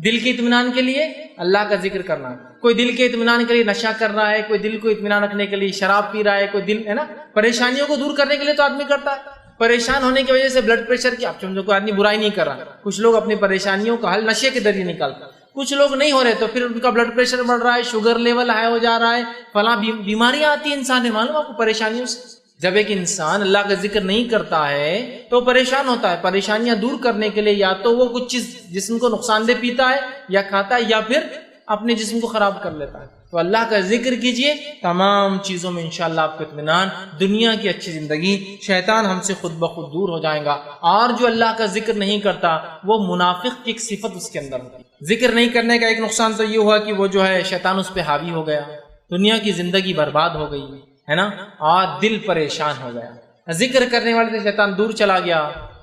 دل کے اطمینان کے لیے اللہ کا ذکر کرنا ہے۔ کوئی دل کے اطمینان کے لیے نشہ کر رہا ہے، کوئی دل کو اطمینان رکھنے کے لیے شراب پی رہا ہے، کوئی دل ہے نا پریشانیوں کو دور کرنے کے لیے تو آدمی کرتا ہے۔ پریشان ہونے کی وجہ سے بلڈ پریشر کی آپ سمجھو کوئی آدمی برائی نہیں کر رہا، کچھ لوگ اپنی پریشانیوں کا حل نشے کے ذریعے نکالتے، کچھ لوگ نہیں ہو رہے تو پھر ان کا بلڈ پریشر بڑھ رہا ہے، شوگر لیول ہائی ہو جا رہا ہے، فلاں بیماریاں آتی ہیں انسان ہے، معلوم آپ کو پریشانیوں سے۔ جب ایک انسان اللہ کا ذکر نہیں کرتا ہے تو پریشان ہوتا ہے۔ پریشانیاں دور کرنے کے لیے یا تو وہ کچھ چیز جسم کو نقصان دہ پیتا ہے یا کھاتا ہے یا پھر اپنے جسم کو خراب کر لیتا ہے۔ تو اللہ کا ذکر کیجئے، تمام چیزوں میں انشاءاللہ آپ کو اطمینان، دنیا کی اچھی زندگی، شیطان ہم سے خود بخود دور ہو جائے گا۔ اور جو اللہ کا ذکر نہیں کرتا وہ منافق کی ایک صفت اس کے اندر ہوتی ہے۔ ذکر نہیں کرنے کا ایک نقصان تو یہ ہوا کہ وہ جو ہے شیطان اس پہ حاوی ہو گیا، دنیا کی زندگی برباد ہو گئی ہے نا، اور دل پریشان ہو گیا۔ ذکر کرنے والے سے شیطان دور چلا گیا،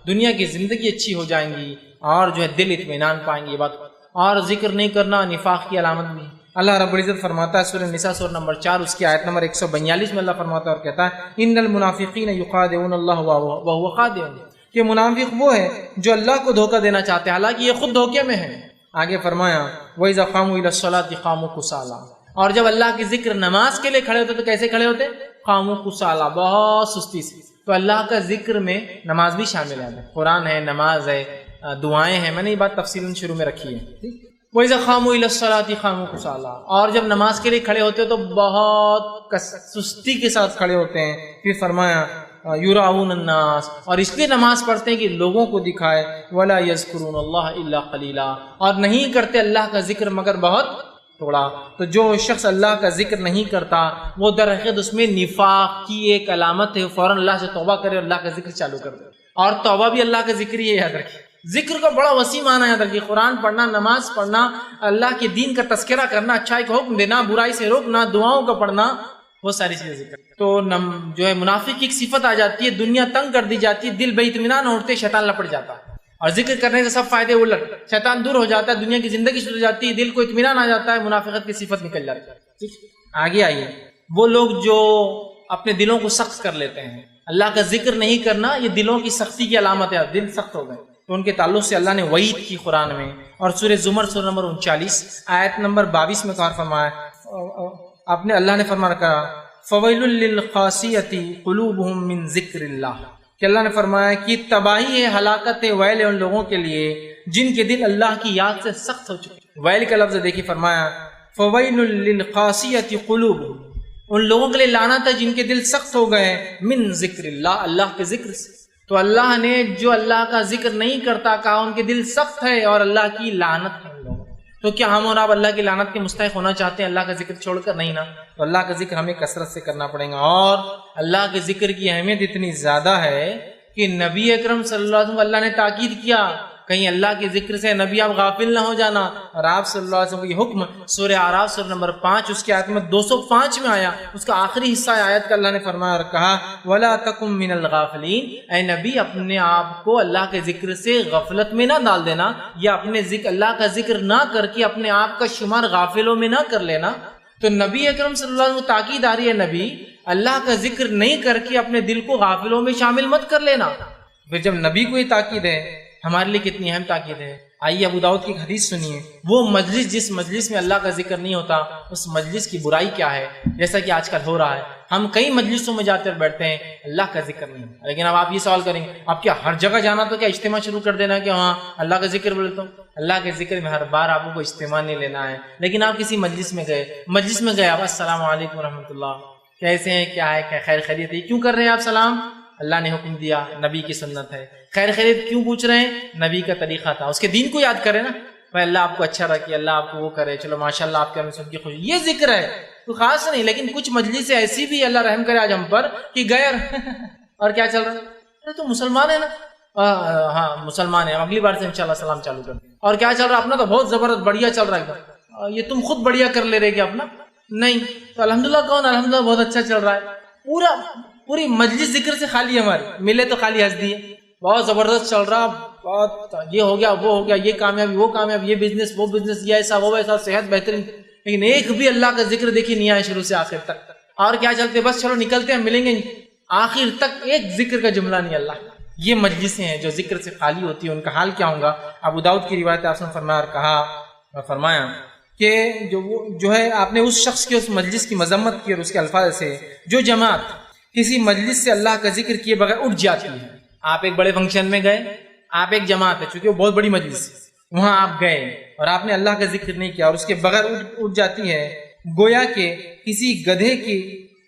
دنیا کی زندگی اچھی ہو جائیں گی اور جو ہے دل اطمینان پائیں گے۔ یہ بات، اور ذکر نہیں کرنا نفاق کی علامت بھی۔ اللہ رب العزت فرماتا ہے سورہ نساء سورہ نمبر 4 اس کی آیت نمبر 142 میں اللہ فرماتا ہے اور کہتا ہے ان المنافقین یخادعون اللہ وهو خادعهم، کہ منافق وہ ہے جو اللہ کو دھوکہ دینا چاہتے ہیں حالانکہ یہ خود دھوکے میں ہیں۔ آگے فرمایا وَإِذَا قَامُوا إِلَى الصَّلَاةِ قَامُوا كُسَالَىٰ، اور جب اللہ کی ذکر نماز کے لیے کھڑے ہوتے تو کیسے کھڑے ہوتے؟ قاموا كُسَالَىٰ، بہت سستی سے۔ تو اللہ کا ذکر میں نماز بھی شامل ہے، قرآن ہے، نماز ہے، دعائیں ہیں، میں نے یہ بات تفصیلاً شروع میں رکھی ہے۔ وَإِذَا قَامُوا إِلَى الصَّلَاةِ قَامُوا كُسَالَىٰ، اور جب نماز کے لیے کھڑے ہوتے تو بہت سستی کے ساتھ کھڑے ہوتے ہیں۔ پھر فرمایا یراؤن الناس، اور اس لیے نماز پڑھتے ہیں کہ لوگوں کو دکھائے، ولا یذکرون اللہ الا قلیلا، اور نہیں کرتے اللہ کا ذکر مگر بہت توڑا. تو جو شخص اللہ کا ذکر نہیں کرتا وہ در حقیقت اس میں نفاق کی ایک علامت ہے. فوراً اللہ سے توبہ کرے اور اللہ کا ذکر چالو کر دے. اور توبہ بھی اللہ کا ذکر ہی ہے، یاد رکھیے. ذکر کا بڑا وسیع معنی ہے، یاد رکھیے. قرآن پڑھنا، نماز پڑھنا، اللہ کے دین کا تذکرہ کرنا، اچھائی کا حکم دینا، برائی سے روکنا، دعاؤں کا پڑھنا، وہ ساری چیزیں ذکر. تو جو ہے منافق کی ایک صفت آ جاتی ہے، دنیا تنگ کر دی جاتی ہے، دل بے اطمینان ہوتے شیطان لپٹ جاتا ہے. اور ذکر کرنے سے سب فائدے الٹ، شیطان دور ہو جاتا ہے، دنیا کی زندگی شروع ہو جاتی ہے، دل کو اطمینان آ جاتا ہے، منافقت کی صفت نکل جاتی ہے. ٹھیک، آگے آئیے. وہ لوگ جو اپنے دلوں کو سخت کر لیتے ہیں، اللہ کا ذکر نہیں کرنا یہ دلوں کی سختی کی علامت ہے. دل سخت ہو گئے تو ان کے تعلق سے اللہ نے وعید کی قرآن میں. اور سورہ زمر سورہ نمبر 39 آیت نمبر 22 میں کہا فرمایا، اپنے اللہ نے فرمایا کہا فویل للقاسیۃ قلوبہم من ذکر اللہ، کہ اللہ نے فرمایا کہ تباہی ہے، ہلاکت ہے، ویل ہے ان لوگوں کے لیے جن کے دل اللہ کی یاد سے سخت ہو چکے. ویل کا لفظ دیکھیے، فرمایا فویل للقاسیۃ قلوبہم، ان لوگوں کے لیے لعنت ہے جن کے دل سخت ہو گئے من ذکر اللہ، اللہ کے ذکر سے. تو اللہ نے جو اللہ کا ذکر نہیں کرتا کہا ان کے دل سخت ہے اور اللہ کی لعنت ہے ان لوگوں. تو کیا ہم اور آپ اللہ کی لعنت کے مستحق ہونا چاہتے ہیں اللہ کا ذکر چھوڑ کر؟ نہیں نا. تو اللہ کا ذکر ہمیں کثرت سے کرنا پڑے گا. اور اللہ کے ذکر کی اہمیت اتنی زیادہ ہے کہ نبی اکرم صلی اللہ علیہ وسلم کو اللہ نے تاکید کیا کہیں اللہ کے ذکر سے نبی آپ غافل نہ ہو جانا. اور آپ صلی اللہ علیہ وسلم کو یہ حکم سورہ اعراف سورہ نمبر 5 اس کی آیت میں 205 میں آیا. اس کا آخری حصہ آیت کا اللہ نے فرمایا اور کہا وَلَا تَكُن مِّنَ الْغَافِلِينَ، اے نبی اپنے آپ کو اللہ کے ذکر سے غفلت میں نہ ڈال دینا، یا اپنے اللہ کا ذکر نہ کر کے اپنے آپ کا شمار غافلوں میں نہ کر لینا. تو نبی اکرم صلی اللہ علیہ وسلم کو تاکید آ رہی ہے، نبی اللہ کا ذکر نہیں کر کے اپنے دل کو غافلوں میں شامل مت کر لینا. پھر جب نبی کو یہ تاکید ہے، ہمارے لیے کتنی اہم تاکید ہے. آئیے ابو داؤد کی ایک حدیث سنیے. وہ مجلس جس مجلس میں اللہ کا ذکر نہیں ہوتا اس مجلس کی برائی کیا ہے. جیسا کہ آج کل ہو رہا ہے، ہم کئی مجلسوں میں جاتے بیٹھتے ہیں، اللہ کا ذکر نہیں ہوتا. لیکن اب آپ یہ سوال کریں گے، اب کیا ہر جگہ جانا تو کیا اجتماع شروع کر دینا کہ ہاں اللہ کا ذکر بولتا ہوں؟ اللہ کے ذکر میں ہر بار آپ کو اجتماع نہیں لینا ہے. لیکن آپ کسی مجلس میں گئے آپ السلام علیکم ورحمۃ اللہ، کیسے ہیں، کیا ہے، خیر خیریت ہے، کیوں کر رہے ہیں آپ سلام؟ اللہ نے حکم دیا، نبی کی سنت ہے. خیر خیریت کیوں پوچھ رہے ہیں؟ نبی کا طریقہ تھا. اس کے دین کو یاد کرے نا بھائی، اللہ آپ کو اچھا رکھے، اللہ آپ کو وہ کرے، چلو ماشاءاللہ آپ کے ہمیں سب کی خوشی، یہ ذکر ہے تو خاص نہیں. لیکن کچھ مجلس ایسی بھی اللہ رحم کرے آج ہم پر کہ غیر اور کیا چل رہا ہے، تو مسلمان ہے نا، ہاں مسلمان ہے، اگلی بار سے انشاءاللہ سلام چالو کر دیں. اور کیا چل رہا ہے اپنا؟ تو بہت زبردست بڑھیا چل رہا ہے. یہ تم خود بڑھیا کر لے رہے کہ اپنا نہیں، تو الحمدللہ کون؟ الحمدللہ بہت اچھا چل رہا ہے. پوری مجلس ذکر سے خالی ہماری، ملے تو خالی ہنس دیے، بہت زبردست چل رہا، بہت یہ ہو گیا وہ ہو گیا، یہ کامیابی وہ کامیاب، یہ بزنس وہ بزنس، یہ ایسا وہ ویسا، صحت بہترین. لیکن ایک بھی اللہ کا ذکر دیکھیے نہیں آیا شروع سے آخر تک. اور کیا چلتے بس چلو نکلتے ہیں ملیں گے، آخر تک ایک ذکر کا جملہ نہیں. اللہ یہ مجلسیں ہیں جو ذکر سے خالی ہوتی ہیں، ان کا حال کیا ہوگا؟ ابو داؤد کی روایت آپ نے فرمایا کہ جو ہے آپ نے اس شخص کی اس مجلس کی مذمت کی اور اس کے الفاظ سے، جو جماعت کسی مجلس سے اللہ کا ذکر کیے بغیر اٹھ جاتی ہے. آپ ایک بڑے فنکشن میں گئے، آپ ایک جماعت ہے، چونکہ وہ بہت بڑی مجلس ہے، وہاں آپ گئے اور آپ نے اللہ کا ذکر نہیں کیا اور اس کے بغیر اٹھ جاتی ہے، گویا کہ کسی گدھے کی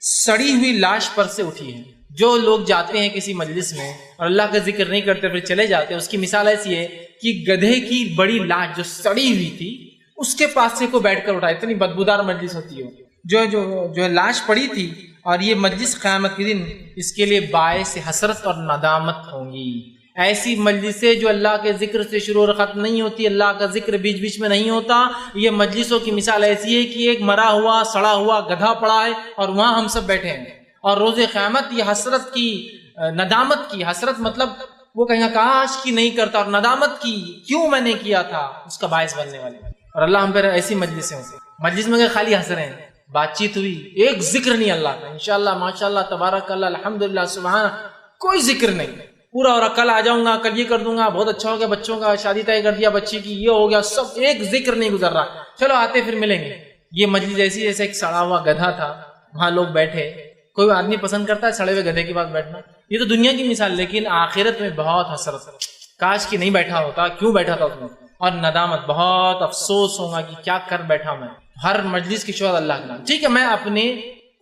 سڑی ہوئی لاش پر سے اٹھی ہے. جو لوگ جاتے ہیں کسی مجلس میں اور اللہ کا ذکر نہیں کرتے پھر چلے جاتے ہیں، اس کی مثال ایسی ہے کہ گدھے کی بڑی لاش جو سڑی ہوئی تھی اس کے پاس سے کوئی بیٹھ کر اٹھائے. اتنی بدبودار مجلس ہوتی ہے جو لاش پڑی تھی. اور یہ مجلس قیامت کے دن اس کے لیے باعث حسرت اور ندامت ہوں گی. ایسی مجلسیں جو اللہ کے ذکر سے شروع اور ختم نہیں ہوتی، اللہ کا ذکر بیچ بیچ میں نہیں ہوتا، یہ مجلسوں کی مثال ایسی ہے کہ ایک مرا ہوا سڑا ہوا گدھا پڑا ہے اور وہاں ہم سب بیٹھے ہیں. اور روز قیامت یہ حسرت کی، ندامت کی، حسرت مطلب وہ کہیں گا کاش کی نہیں کرتا، اور ندامت کی کیوں میں نے کیا تھا، اس کا باعث بننے والے. اور اللہ ہم پر ایسی مجلسیں ہوتی، مجلس میں خالی ہنس رہے ہیں، بات چیت ہوئی، ایک ذکر نہیں اللہ کا، انشاءاللہ ماشاءاللہ تبارک اللہ الحمدللہ سبحان، کوئی ذکر نہیں. پورا اور کل آ جاؤں گا، کل یہ کر دوں گا، بہت اچھا ہو گیا، بچوں کا شادی طے کر دیا بچی کی، یہ ہو گیا، سب ایک ذکر نہیں گزر رہا، چلو آتے پھر ملیں گے. یہ مجلس ایسی جیسے ایک سڑا ہوا گدھا تھا، وہاں لوگ بیٹھے. کوئی آدمی پسند کرتا ہے سڑے ہوئے گدھے کے پاس بیٹھنا؟ یہ تو دنیا کی مثال، لیکن آخرت میں بہت حسرت، کاش کی نہیں بیٹھا ہوتا، کیوں بیٹھا تھا اس میں، اور ندامت، بہت افسوس ہوگا کہ کیا کر بیٹھا میں. ہر مجلس کی شروعات اللہ کے نام. ٹھیک ہے، میں اپنے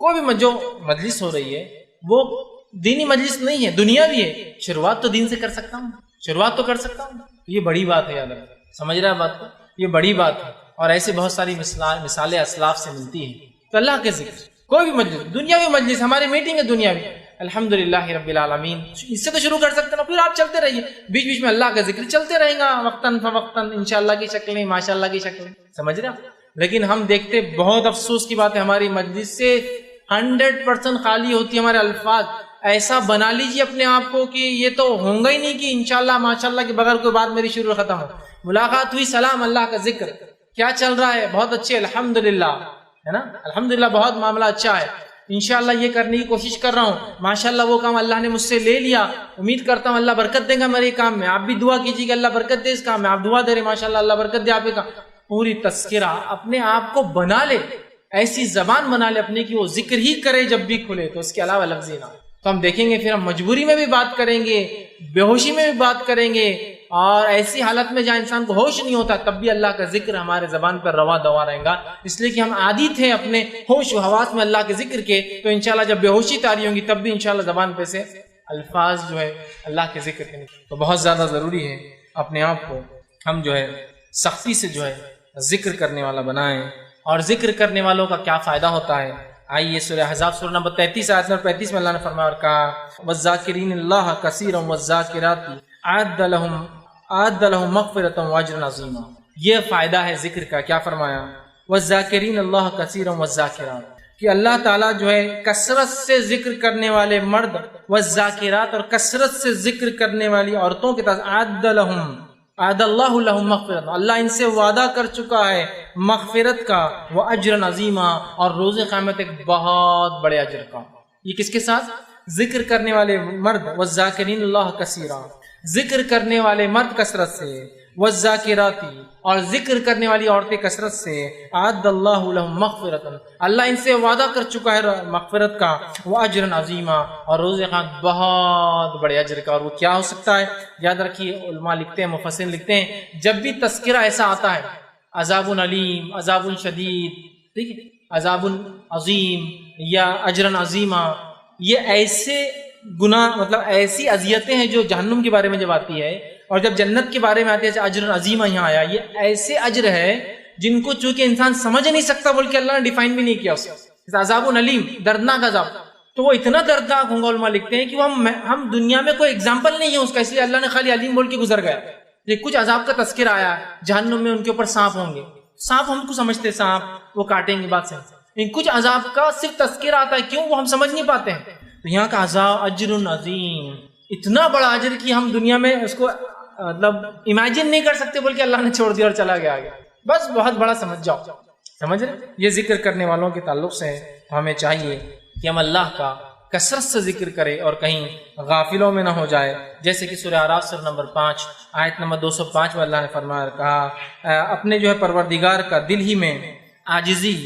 کوئی بھی جو مجلس ہو رہی ہے وہ دینی مجلس نہیں ہے، دنیا بھی ہے، شروعات تو دین سے کر سکتا ہوں، شروعات تو کر سکتا ہوں. یہ بڑی بات ہے، یاد رکھیں، سمجھ رہا ہے بات کو، یہ بڑی بات ہے. اور ایسے بہت ساری مثالیں اسلاف سے ملتی ہیں. تو اللہ کے ذکر کوئی بھی مجلس، دنیاوی مجلس، ہماری میٹنگ ہے دنیاوی، الحمدللہ رب العالمین، اس سے تو شروع کر سکتے ہیں، پھر آپ چلتے رہیے، بیچ بیچ میں اللہ کا ذکر چلتے رہے گا، وقتاً فوقتاً انشاءاللہ کی شکلیں، ماشاءاللہ کی شکلیں، سمجھ رہے آپ. لیکن ہم دیکھتے، بہت افسوس کی بات ہے، ہماری مجلس سے 100% خالی ہوتی ہے ہمارے الفاظ. ایسا بنا لیجیے اپنے آپ کو کہ یہ تو ہوں گا ہی نہیں کہ انشاءاللہ ماشاءاللہ کے بغیر کوئی بات میری شروع ختم ہو. ملاقات ہوئی، سلام، اللہ کا ذکر، کیا چل رہا ہے، بہت اچھے، الحمدللہ، ہے نا، الحمدللہ بہت معاملہ اچھا ہے، انشاءاللہ یہ کرنے کی کوشش کر رہا ہوں، ماشاءاللہ وہ کام اللہ نے مجھ سے لے لیا، امید کرتا ہوں اللہ برکت دے گا میرے کام میں. آپ بھی دعا کیجیے کہ اللہ برکت دے اس کام میں، آپ دعا دے رہے ماشاءاللہ اللہ برکت دے آپ کے کام. پوری تذکرہ اپنے آپ کو بنا لے، ایسی زبان بنا لے اپنے کی وہ ذکر ہی کرے جب بھی کھلے، تو اس کے علاوہ لفظ نہ. تو ہم دیکھیں گے پھر ہم مجبوری میں بھی بات کریں گے، بے ہوشی میں بھی بات کریں گے، اور ایسی حالت میں جہاں انسان کو ہوش نہیں ہوتا تب بھی اللہ کا ذکر ہمارے زبان پر روا دوا رہے گا، اس لیے کہ ہم عادی تھے اپنے ہوش و حواس میں اللہ کے ذکر کے. تو انشاءاللہ جب بے ہوشی طاری ہوں گی تب بھی انشاءاللہ زبان پہ سے الفاظ جو ہے اللہ کے ذکر کے. تو بہت زیادہ ضروری ہے اپنے آپ کو ہم جو ہے سختی سے جو ہے ذکر کرنے والا بنائیں. اور ذکر کرنے والوں کا کیا فائدہ ہوتا ہے، آئیے سورہ احزاب سورہ نمبر 33 آیت نمبر 35 میں اللہ نے فرمایا اور کہا وَالذَّاكِرِينَ اللَّهَ كَثِيرًا وَالذَّاكِرَاتِ أَعَدَّ لَهُم مَغْفِرَةً وَأَجْرًا عَظِيمًا. یہ فائدہ ہے ذکر کا. کیا فرمایا؟ وَالذَّاكِرِينَ اللَّهَ كَثِيرًا وَالذَّاكِرَاتِ، کہ اللہ تعالیٰ جو ہے کثرت سے ذکر کرنے والے مرد، والذاکرات، اور کثرت سے ذکر کرنے والی عورتوں کے ساتھ اعد اللہ لہم مغفرت، اللہ ان سے وعدہ کر چکا ہے مغفرت کا، واجرا عظیما، اور روز قیامت ایک بہت بڑے اجر کا. یہ کس کے ساتھ؟ ذکر کرنے والے مرد، والذاکرین اللہ کثیرا، ذکر کرنے والے مرد کثرت سے، والذاکراتی، اور ذکر کرنے والی عورتیں کثرت سے، اعد اللہ لہم مغفرت، اللہ ان سے وعدہ کر چکا ہے مغفرت کا، واجرا عظیما، اور روز قیامت بہت بڑے اجر کا. اور وہ کیا ہو سکتا ہے؟ یاد رکھیے، علماء لکھتے ہیں، مفسرین لکھتے ہیں، جب بھی تذکرہ ایسا آتا ہے، عذاب علیم، عذاب شدید، ٹھیک ہے، عذاب عظیم یا اجرا عظیما، یہ ایسے گناہ، مطلب ایسی اذیتیں ہیں جو جہنم کے بارے میں جب آتی ہے، اور جب جنت کے بارے میں آتی ہے اجر عظیمہ یہاں آیا، یہ ایسے اجر ہے جن کو چونکہ انسان سمجھ نہیں سکتا، بلکہ اللہ نے ڈیفائن بھی نہیں کیا اسے. عذاب علیم، دردناک عذاب، تو وہ اتنا دردناک ہوں گا، علماء لکھتے ہیں کہ وہ ہم دنیا میں کوئی اگزامپل نہیں ہے اس کا، اس لیے اللہ نے خالی علیم بول کے گزر گیا. یہ کچھ عذاب کا تذکرہ آیا، جہنم میں ان کے اوپر سانپ ہوں گے، سانپ ہم کو سمجھتے سانپ وہ کاٹیں گے، بات سے کچھ عذاب کا صرف تذکرہ آتا ہے، کیوں؟ وہ ہم سمجھ نہیں پاتے ہیں. تو یہاں کا عذاب اجر عظیم، اتنا بڑا اجر کہ ہم دنیا میں اس کو مطلب امیجن نہیں کر سکتے، بلکہ اللہ نے چھوڑ دیا اور چلا گیا آگے، بس بہت بڑا سمجھ جاؤ. سمجھ رہے؟ یہ ذکر کرنے والوں کے تعلق سے ہمیں چاہیے کہ ہم اللہ کا کثرت سے ذکر کریں اور کہیں غافلوں میں نہ ہو جائے. جیسے کہ سورہ اعراف سورہ نمبر 5 آیت نمبر 205 میں اللہ نے فرمایا اور کہا اپنے جو ہے پروردگار کا دل ہی میں عاجزی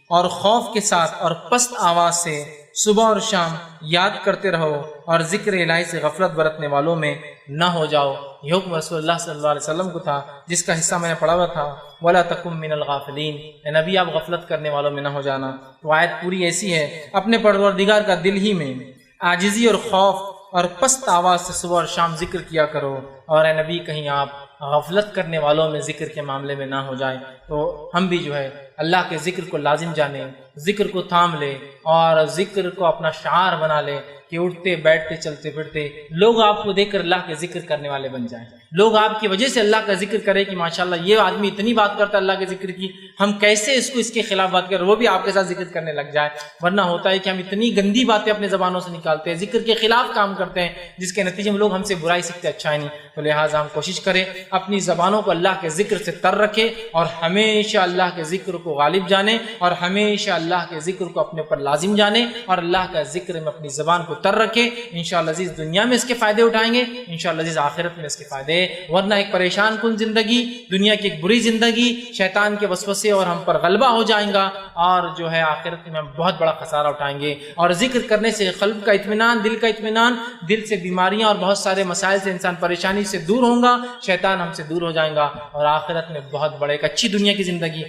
اور خوف کے ساتھ اور پست آواز سے صبح اور شام یاد کرتے رہو، اور ذکر الہی سے غفلت برتنے والوں میں نہ ہو جاؤ. یہ حکم رسول اللہ صلی اللہ علیہ وسلم کو تھا، جس کا حصہ میں نے پڑھا ہوا تھا، وَلَا تَكُن مِّنَ الْغَافِلِينَ، اے نبی آپ غفلت کرنے والوں میں نہ ہو جانا. تو آیت پوری ایسی ہے، اپنے پروردگار کا دل ہی میں عاجزی اور خوف اور پست آواز سے صبح اور شام ذکر کیا کرو، اور اے نبی کہیں آپ غفلت کرنے والوں میں ذکر کے معاملے میں نہ ہو جائے. تو ہم بھی جو ہے اللہ کے ذکر کو لازم جانیں، ذکر کو تھام لے، اور ذکر کو اپنا شعار بنا لے کہ اٹھتے بیٹھتے چلتے پھرتے لوگ آپ کو دیکھ کر اللہ کے ذکر کرنے والے بن جائیں. لوگ آپ کی وجہ سے اللہ کا ذکر کرے کہ ماشاءاللہ یہ آدمی اتنی بات کرتا ہے اللہ کے ذکر کی، ہم کیسے اس کو اس کے خلاف بات کریں، وہ بھی آپ کے ساتھ ذکر کرنے لگ جائے. ورنہ ہوتا ہے کہ ہم اتنی گندی باتیں اپنے زبانوں سے نکالتے ہیں، ذکر کے خلاف کام کرتے ہیں، جس کے نتیجے میں لوگ ہم سے برائی سیکھتے، اچھا ہی نہیں. تو لہٰذا ہم کوشش کریں اپنی زبانوں کو اللہ کے ذکر سے تر رکھیں، اور ہمیشہ اللہ کے ذکر کو غالب جانیں، اور ہمیشہ اللہ کے ذکر کو اپنے پر لازم جانیں، اور اللہ کا ذکر میں اپنی زبان کو تر رکھیں. انشاءاللہ عزیز دنیا میں اس کے فائدے اٹھائیں گے، انشاءاللہ عزیز آخرت میں اس کے فائدے. ورنہ ایک پریشان کن زندگی، دنیا کی ایک بری زندگی، شیطان کے وسوسے اور ہم پر غلبہ ہو جائیں گا، اور جو ہے آخرت میں ہم بہت بڑا خسارہ اٹھائیں گے. اور ذکر کرنے سے قلب کا اطمینان، دل کا اطمینان، دل سے بیماریاں اور بہت سارے مسائل سے انسان پریشانی سے دور ہوں گا، شیطان ہم سے دور ہو جائیں گا، اور آخرت میں بہت بڑے ایک اچھی دنیا کی زندگی